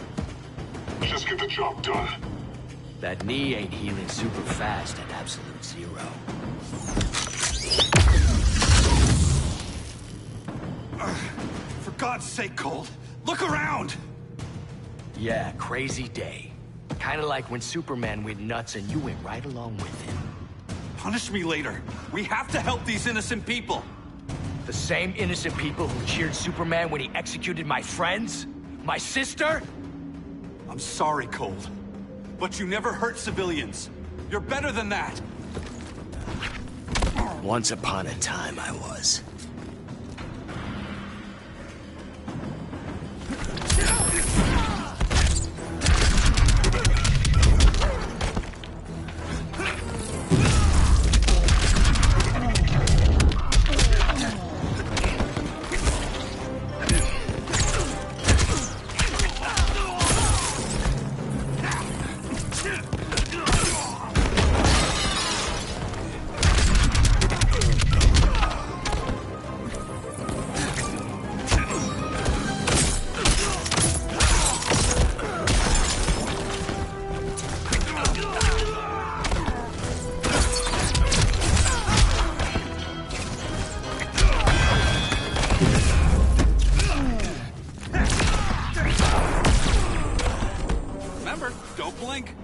Just get the job done. That knee ain't healing super fast at absolute zero. For God's sake, Cold, look around! Yeah, crazy day. Kinda like when Superman went nuts and you went right along with him. Punish me later. We have to help these innocent people. The same innocent people who cheered Superman when he executed my friends? My sister? I'm sorry, Cold. But you never hurt civilians. You're better than that. Once upon a time, I was. Remember, don't blink.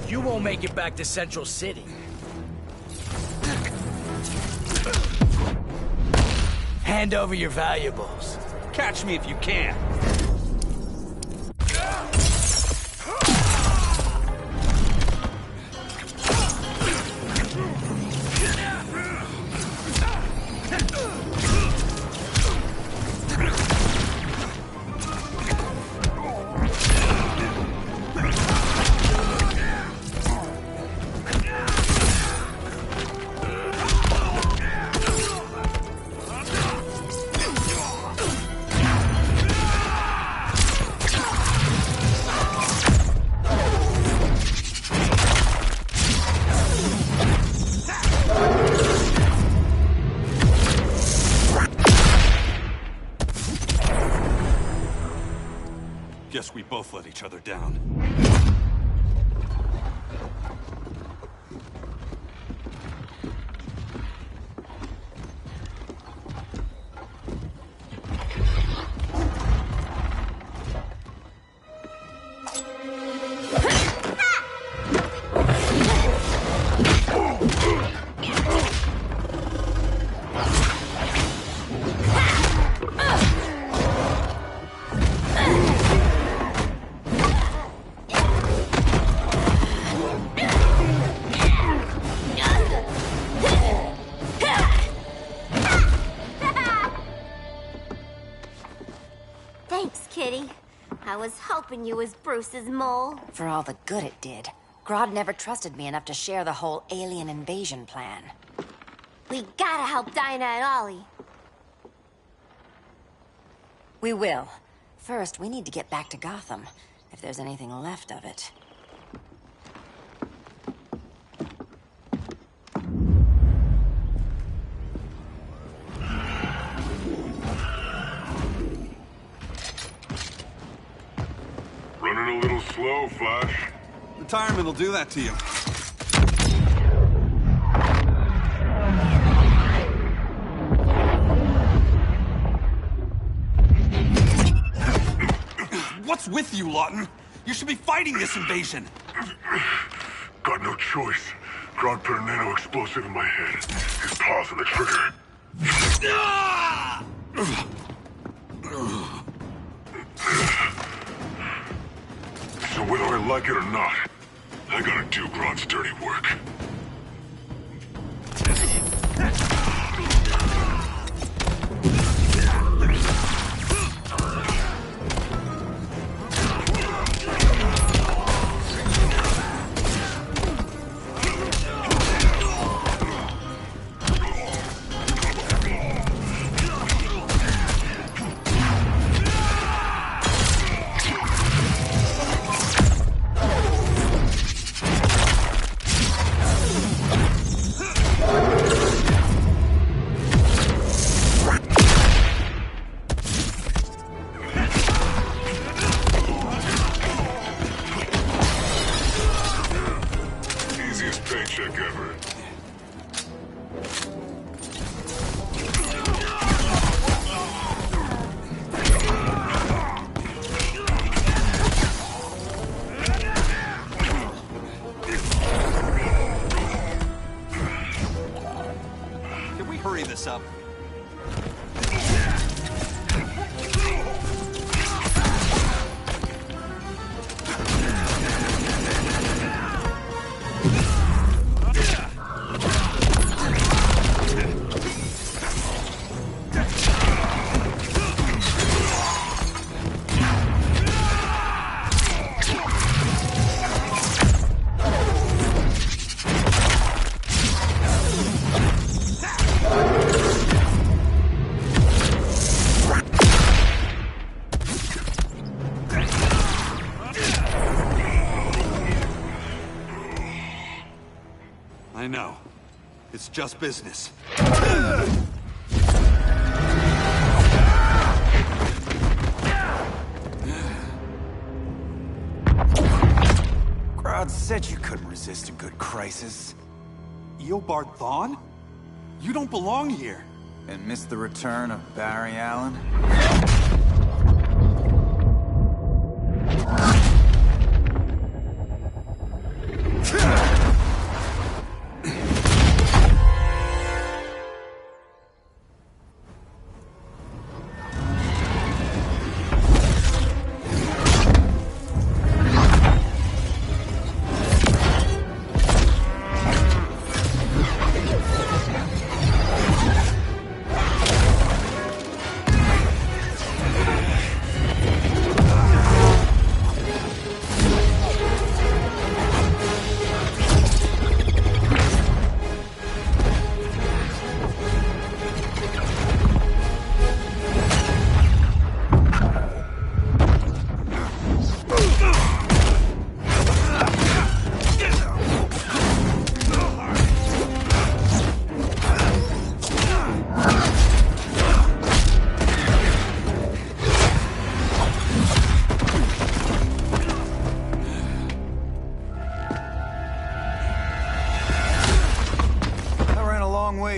You won't make it back to Central City. Hand over your valuables. Catch me if you can. Guess we both let each other down. Thanks, Kitty. I was hoping you was Bruce's mole. For all the good it did. Grodd never trusted me enough to share the whole alien invasion plan. We gotta help Dinah and Ollie. We will. First, we need to get back to Gotham, if there's anything left of it. Running a little slow, Flash. Retirement will do that to you. What's with you, Lawton? You should be fighting this invasion. Got no choice. Grodd put a nano explosive in my head. His paws on the trigger. So whether I like it or not, I gotta do Grodd's dirty work. check ever. Can we hurry this up? I know. It's just business. Crowd said you couldn't resist a good crisis. Eobard Thawne? You don't belong here. And miss the return of Barry Allen?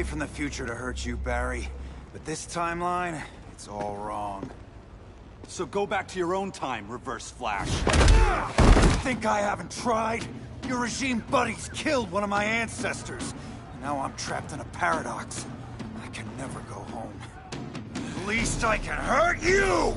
From the future to hurt you, Barry. But this timeline, it's all wrong. So go back to your own time, Reverse Flash. Think I haven't tried? Your regime buddies killed one of my ancestors. Now I'm trapped in a paradox. I can never go home. At least I can hurt you!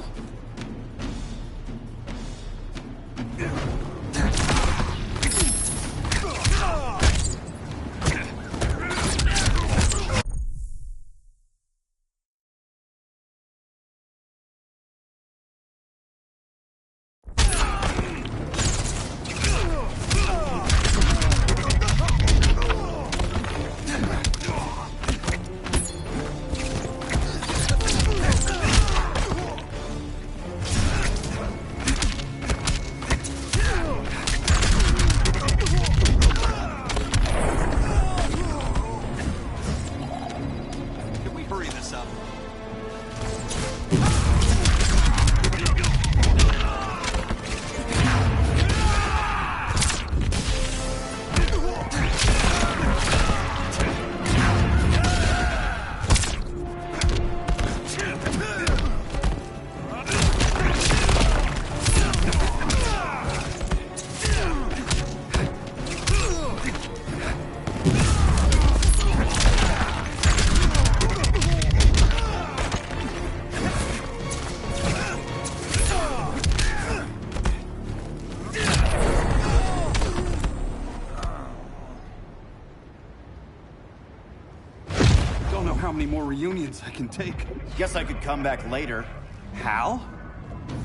How many more reunions I can take? Guess I could come back later. Hal?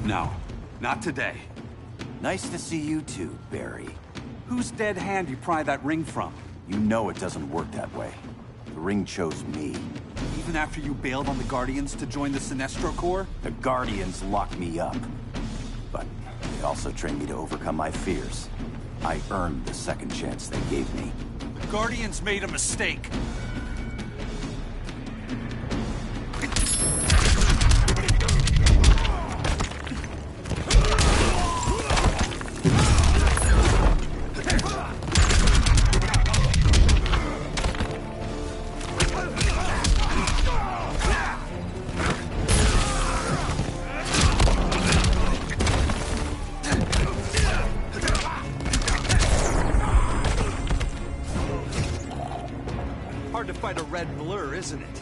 No, not today. Nice to see you too, Barry. Whose dead hand you pry that ring from? You know it doesn't work that way. The ring chose me. Even after you bailed on the Guardians to join the Sinestro Corps? The Guardians locked me up. But they also trained me to overcome my fears. I earned the second chance they gave me. The Guardians made a mistake. hard to fight a red blur, isn't it?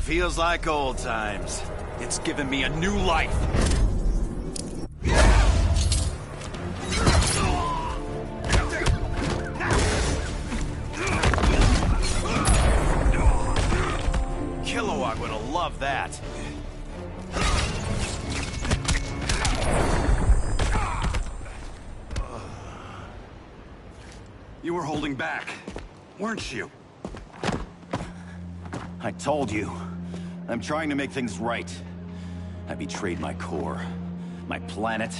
Feels like old times. It's given me a new life. Kilowog would have loved that. You were holding back, weren't you? I told you. I'm trying to make things right. I betrayed my core, my planet,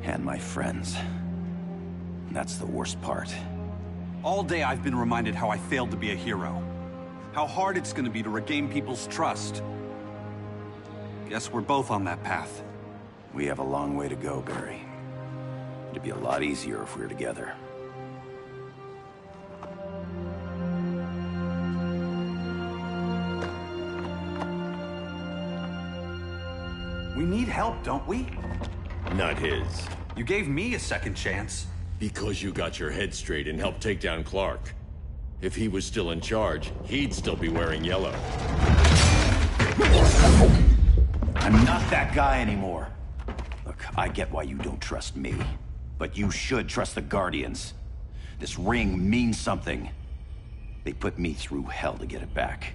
and my friends. And that's the worst part. All day I've been reminded how I failed to be a hero. How hard it's gonna be to regain people's trust. Guess we're both on that path. We have a long way to go, Barry. It'd be a lot easier if we were together. We need help, don't we? Not his. You gave me a second chance. Because you got your head straight and helped take down Clark. If he was still in charge, he'd still be wearing yellow. I'm not that guy anymore. Look, I get why you don't trust me. But you should trust the Guardians. This ring means something. They put me through hell to get it back.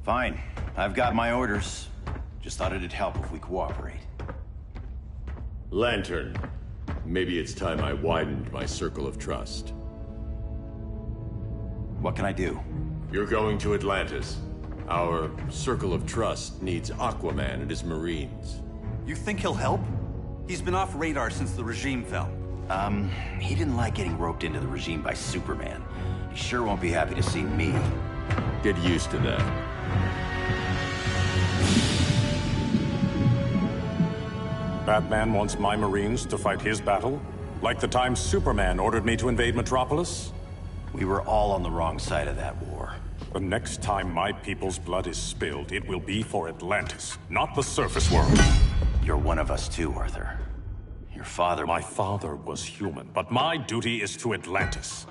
Fine. I've got my orders. Just thought it'd help if we cooperate. Lantern. Maybe it's time I widened my circle of trust. What can I do? You're going to Atlantis. Our circle of trust needs Aquaman and his Marines. You think he'll help? He's been off radar since the regime fell. He didn't like getting roped into the regime by Superman. He sure won't be happy to see me. Get used to that. Batman wants my Marines to fight his battle? Like the time Superman ordered me to invade Metropolis? We were all on the wrong side of that war. The next time my people's blood is spilled, it will be for Atlantis, not the surface world. You're one of us too, Arthur. Your father... My father was human, but my duty is to Atlantis.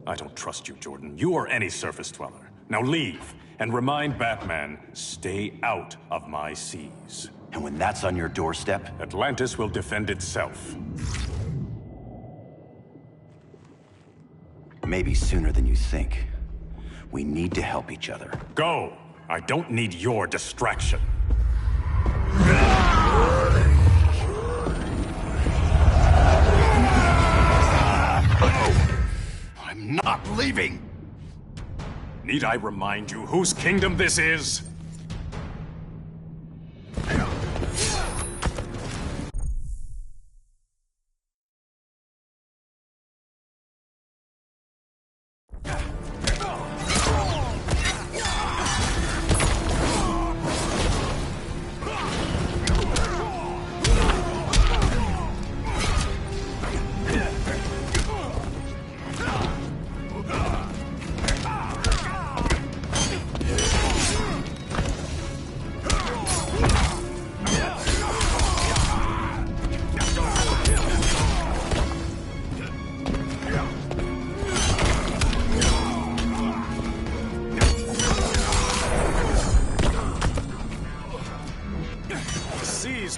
I don't trust you, Jordan. You or any surface dweller. Now leave, and remind Batman, stay out of my seas. And when that's on your doorstep? Atlantis will defend itself. Maybe sooner than you think. We need to help each other. Go! I don't need your distraction. I'm not leaving! Need I remind you whose kingdom this is?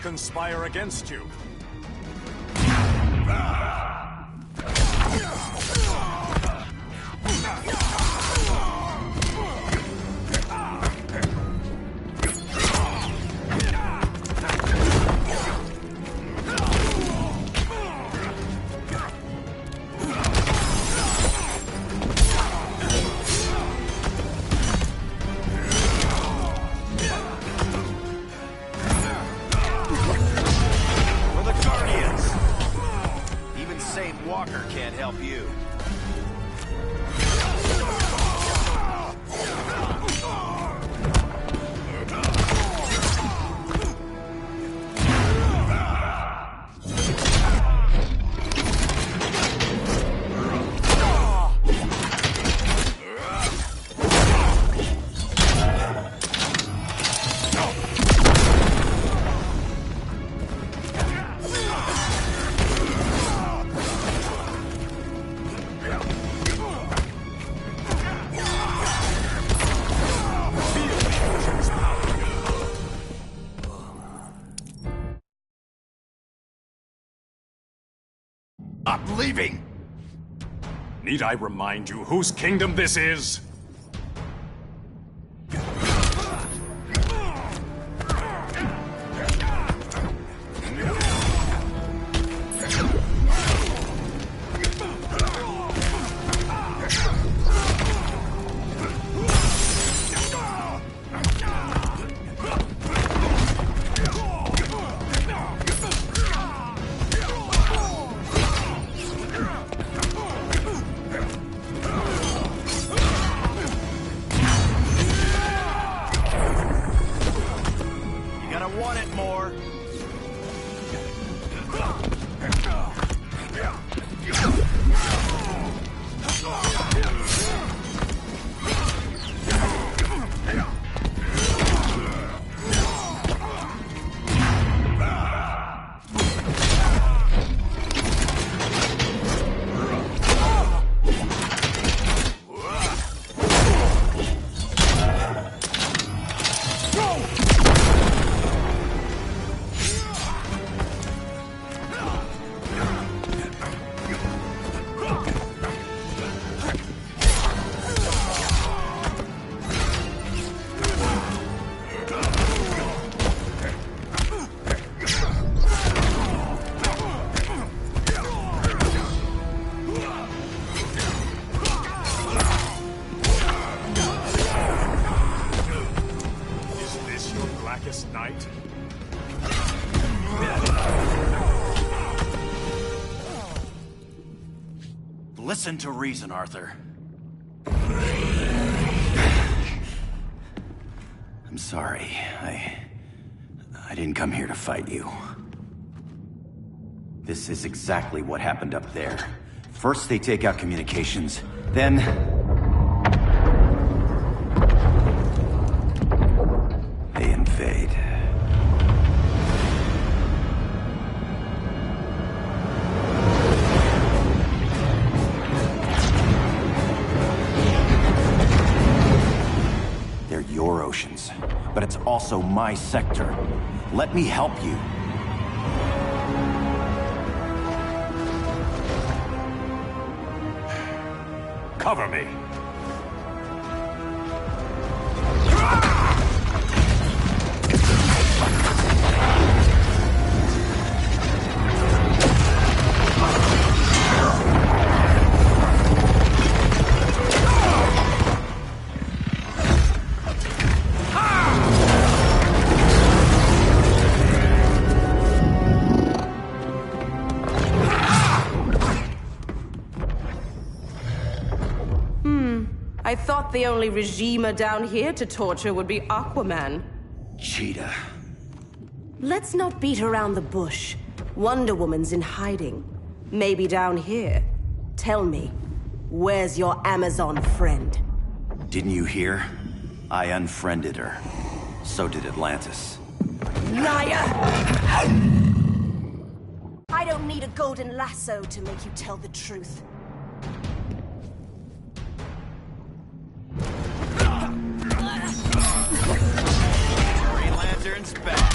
Conspire against you. Parker can't help you. I'm leaving! Need I remind you whose kingdom this is? Night? Listen to reason, Arthur. I'm sorry. I didn't come here to fight you. This is exactly what happened up there. First they take out communications, then... they invade. They're your oceans, but it's also my sector. Let me help you. Cover me. I thought the only regimer down here to torture would be Aquaman. Cheetah. Let's not beat around the bush. Wonder Woman's in hiding. Maybe down here. Tell me, where's your Amazon friend? Didn't you hear? I unfriended her. So did Atlantis. Liar! I don't need a golden lasso to make you tell the truth. Green Lantern's back.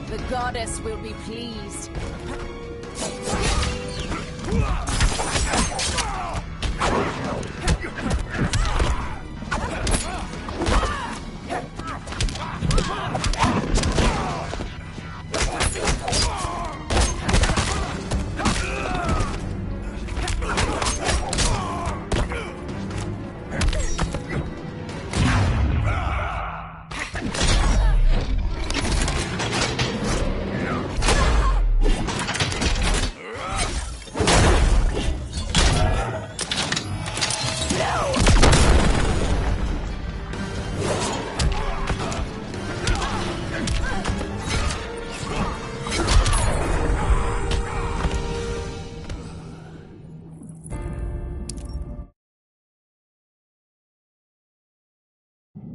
The goddess will be pleased.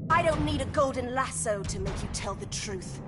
I don't need a golden lasso to make you tell the truth.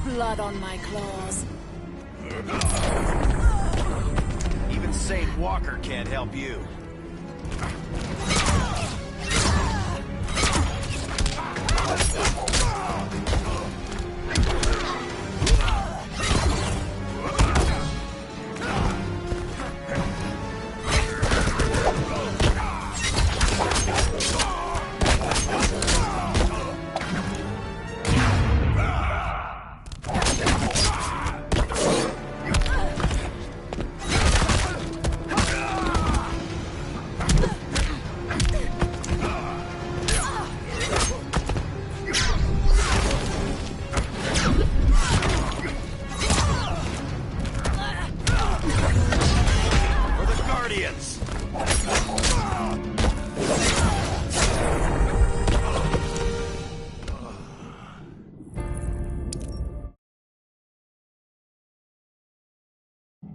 Blood on my claws. Even Saint Walker can't help you.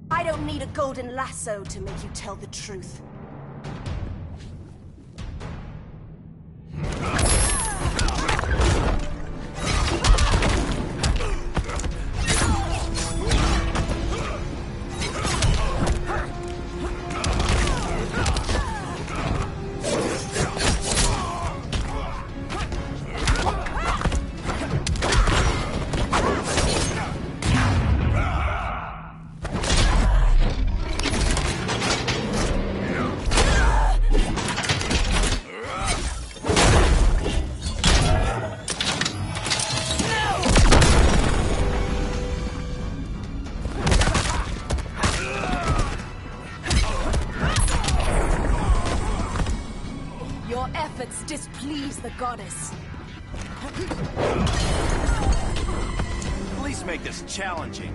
I don't need a golden lasso to make you tell the truth. Your efforts displease the goddess. At least make this challenging.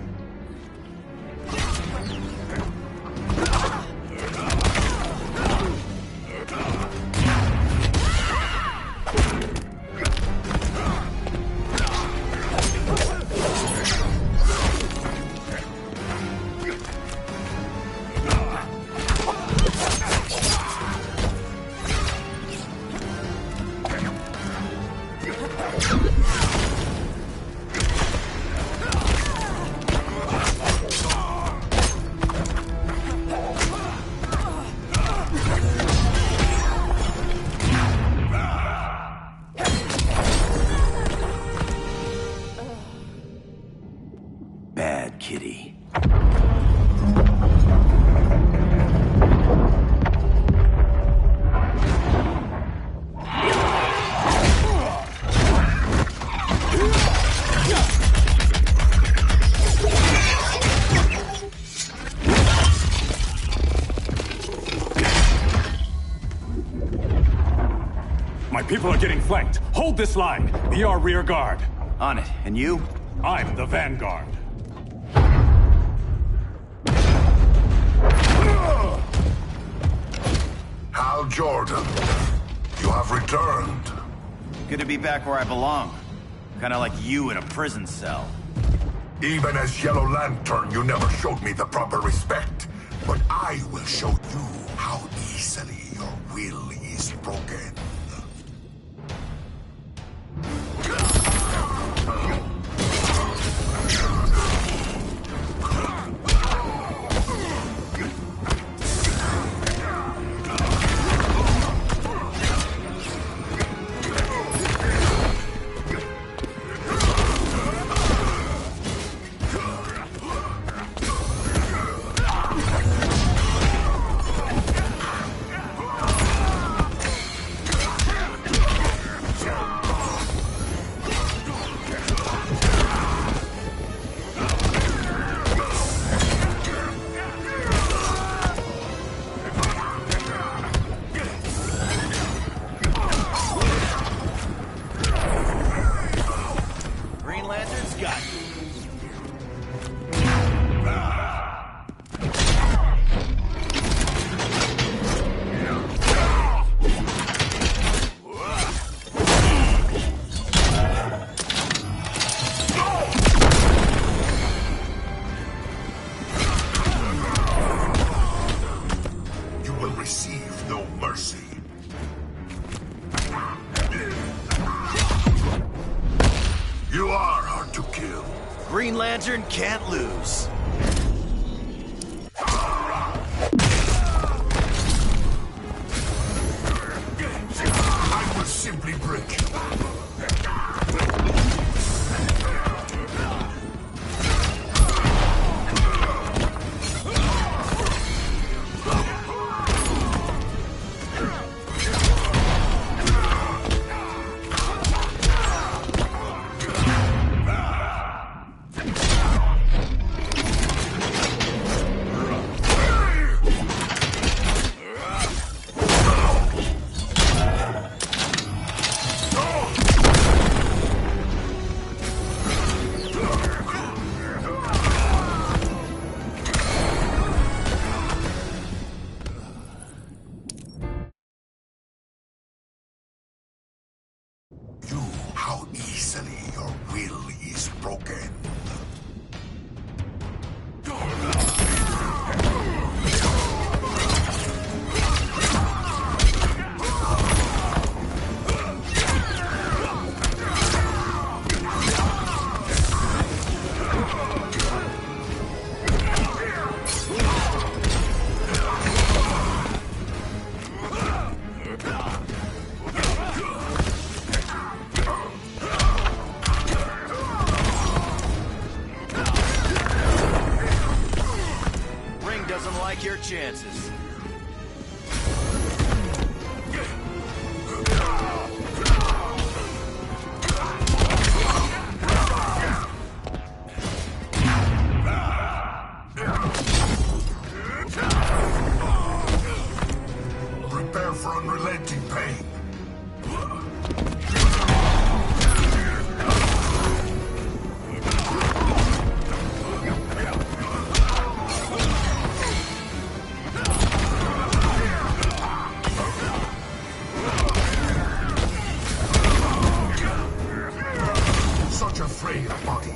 Bad kitty. My people are getting flanked. Hold this line. Be our rear guard. On it. And you? I'm the vanguard. Hal Jordan, you have returned. Good to be back where I belong. Kinda like you in a prison cell. Even as Yellow Lantern, you never showed me the proper respect. But I will show you how easily your will is broken. Green Lantern can't lose. I will simply break you. How easily your will is broken. Doesn't like your chances. Prepare for unrelenting pain. Such a frail body.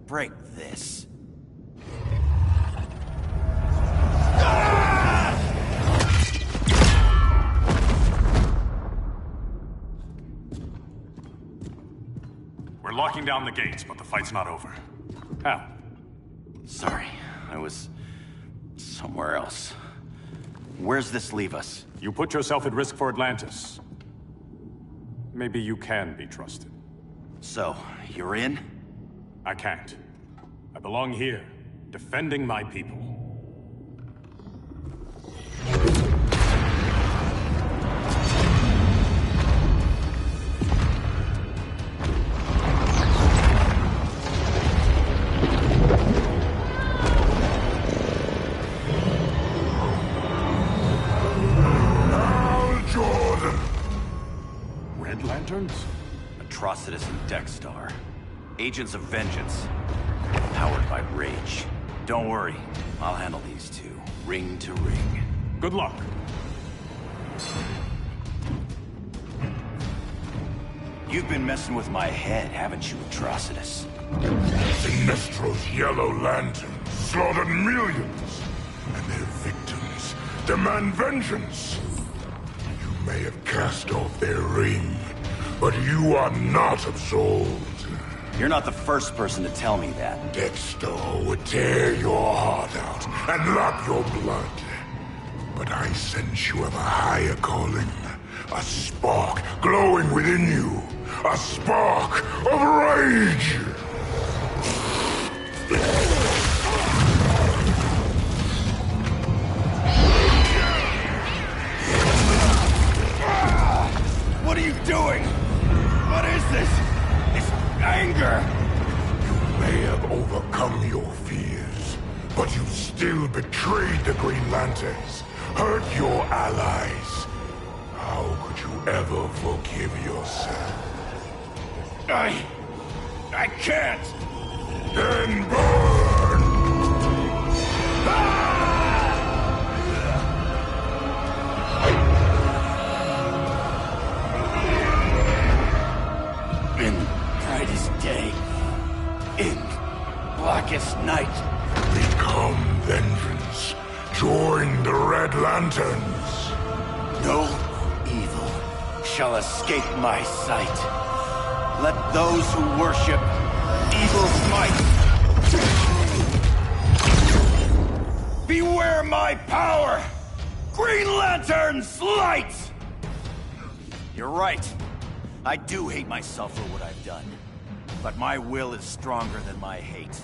Break this. We're locking down the gates, but the fight's not over. How? Sorry, I was somewhere else. Where's this leave us? You put yourself at risk for Atlantis. Maybe you can be trusted. So, you're in? I can't. I belong here, defending my people. Red Lanterns? Atrocitus and Dexstar. Agents of Vengeance. Powered by rage. Don't worry, I'll handle these two, ring to ring. Good luck. You've been messing with my head, haven't you, Atrocitus? Sinestro's Yellow Lanterns slaughtered millions, and their victims demand vengeance. You may have cast off their ring, but you are not absolved. You're not the first person to tell me that. Dexter would tear your heart out and lap your blood. But I sense you have a higher calling. A spark glowing within you. A spark of rage! What are you doing? What is this? This anger! You may have overcome your fears, but you still betrayed the Green Lanterns, hurt your allies. How could you ever forgive yourself? I can't! Then burn! And pride is dead. night. Become vengeance. Join the Red Lanterns. No evil shall escape my sight. Let those who worship evil's might beware my power! Green Lantern's light! You're right. I do hate myself for what I've done. But my will is stronger than my hate.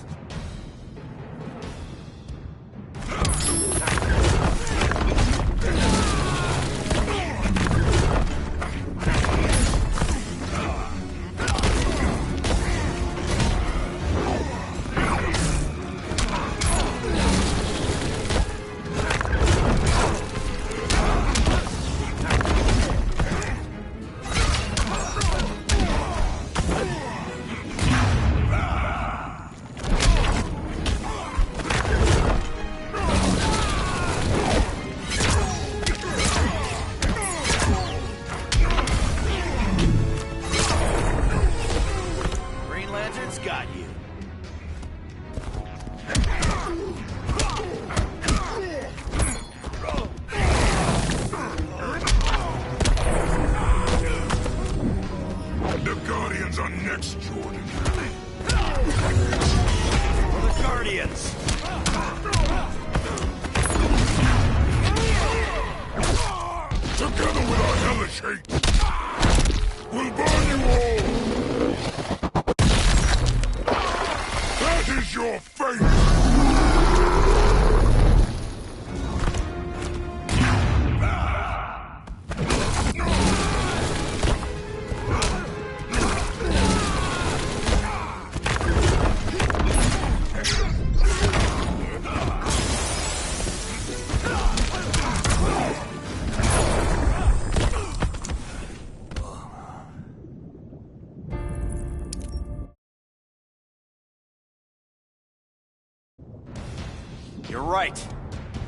You're right.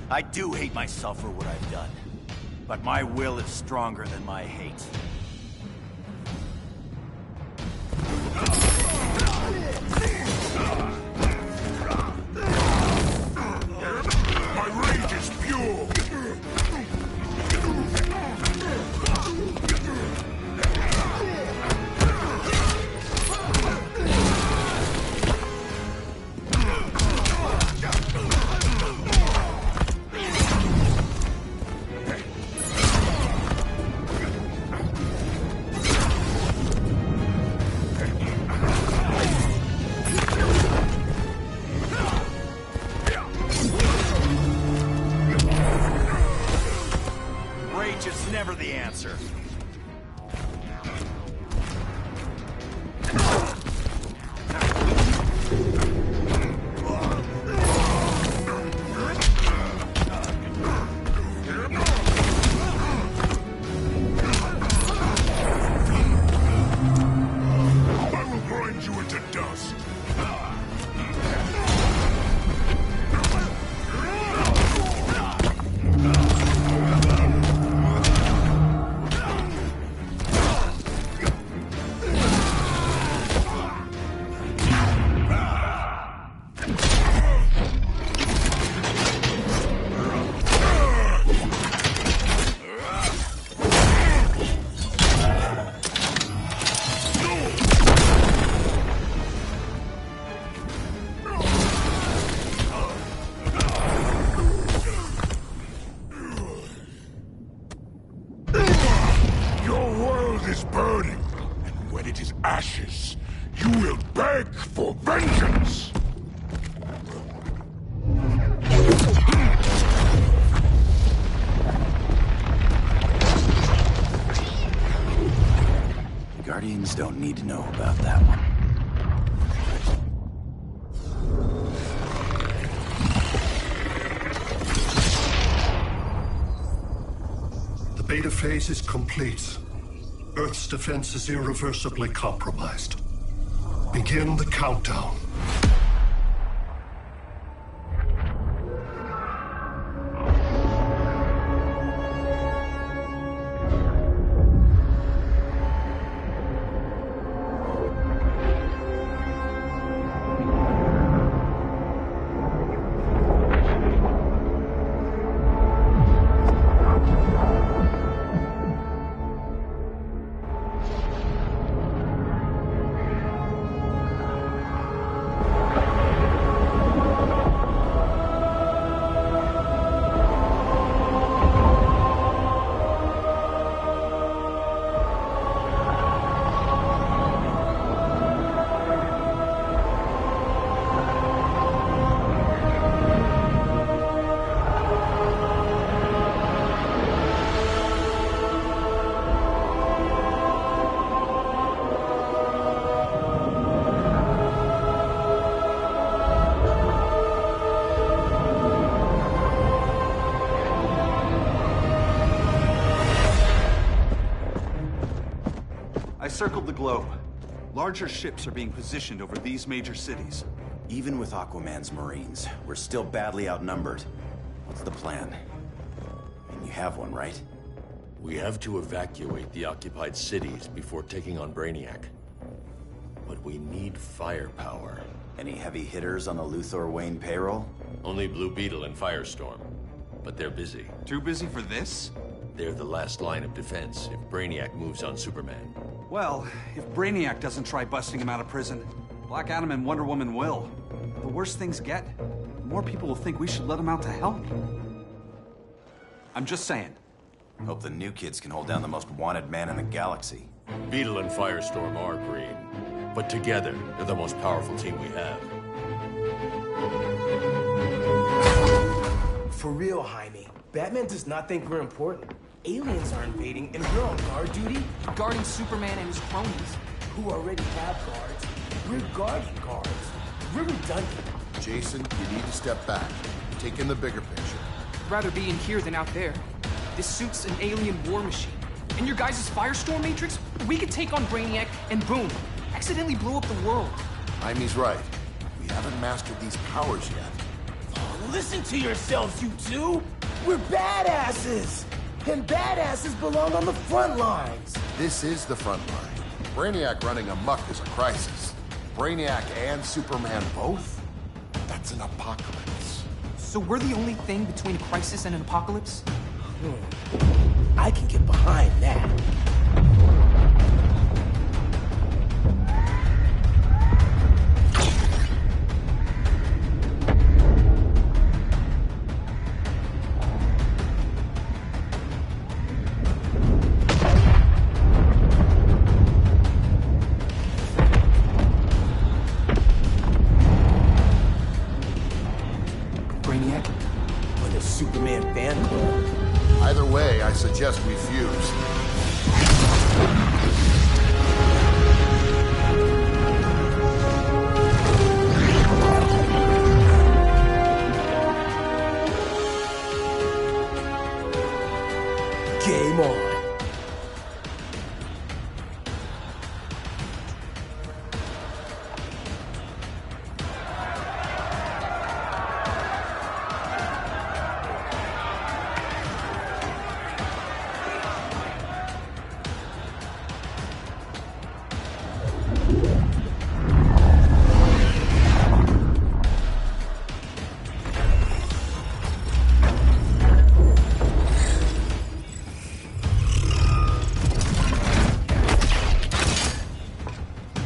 I do hate myself for what I've done. But my will is stronger than my hate. My rage is pure. Never the answer. I will grind you into dust. Is burning, and when it is ashes, you will beg for vengeance! The Guardians don't need to know about that one. The beta phase is complete. Earth's defense is irreversibly compromised. Begin the countdown. globe. Larger ships are being positioned over these major cities. Even with Aquaman's Marines, we're still badly outnumbered. What's the plan? And you have one, right? We have to evacuate the occupied cities before taking on Brainiac. But we need firepower. Any heavy hitters on the Luthor Wayne payroll? Only Blue Beetle and Firestorm. But they're busy. Too busy for this? They're the last line of defense if Brainiac moves on Superman. Well, if Brainiac doesn't try busting him out of prison, Black Adam and Wonder Woman will. The worse things get, the more people will think we should let him out to help. I'm just saying. Hope the new kids can hold down the most wanted man in the galaxy. Beetle and Firestorm are green, but together, they're the most powerful team we have. For real, Jaime, Batman does not think we're important. Aliens are invading, and we're on guard duty? Guarding Superman and his cronies. Who already have guards. We're guarding guards. We're redundant. Jason, you need to step back. Take in the bigger picture. I'd rather be in here than out there. This suit's an alien war machine. And your guys' Firestorm Matrix, we could take on Brainiac and boom, accidentally blow up the world. Jaime's right. We haven't mastered these powers yet. Oh, listen to yourselves, you two! We're badasses! And badasses belong on the front lines! This is the front line. Brainiac running amok is a crisis. Brainiac and Superman both? That's an apocalypse. So we're the only thing between a crisis and an apocalypse? I can get behind that. Brainiac? Or the Superman fan club? Either way, I suggest we fuse. Game on.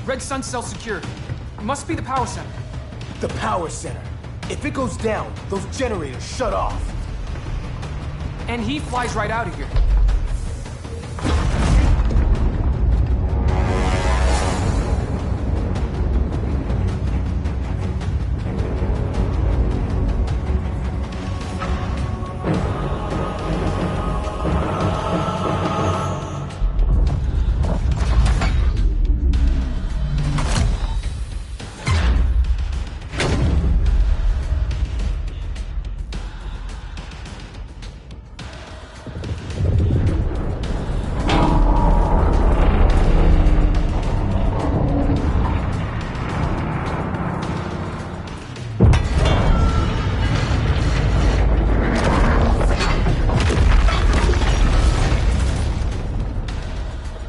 Red Sun cell secured. It must be the power center. The power center. If it goes down, those generators shut off. And he flies right out of here.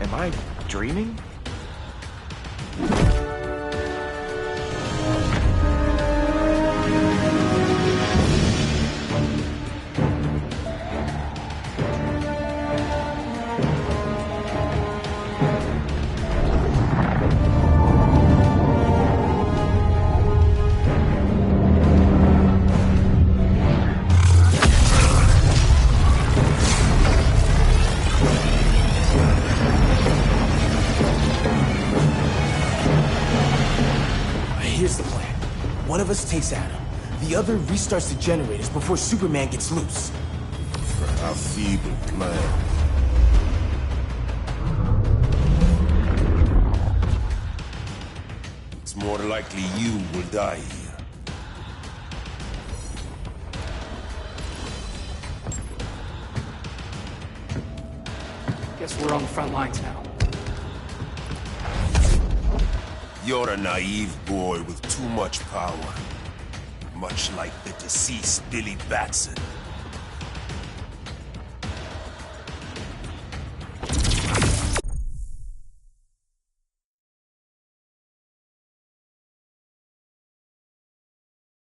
Am I dreaming? Here's the plan. One of us takes Adam. The other restarts the generators before Superman gets loose. A feeble plan. It's more likely you will die here. Guess we're on the front lines now. You're a naive boy with too much power. Much like the deceased Billy Batson.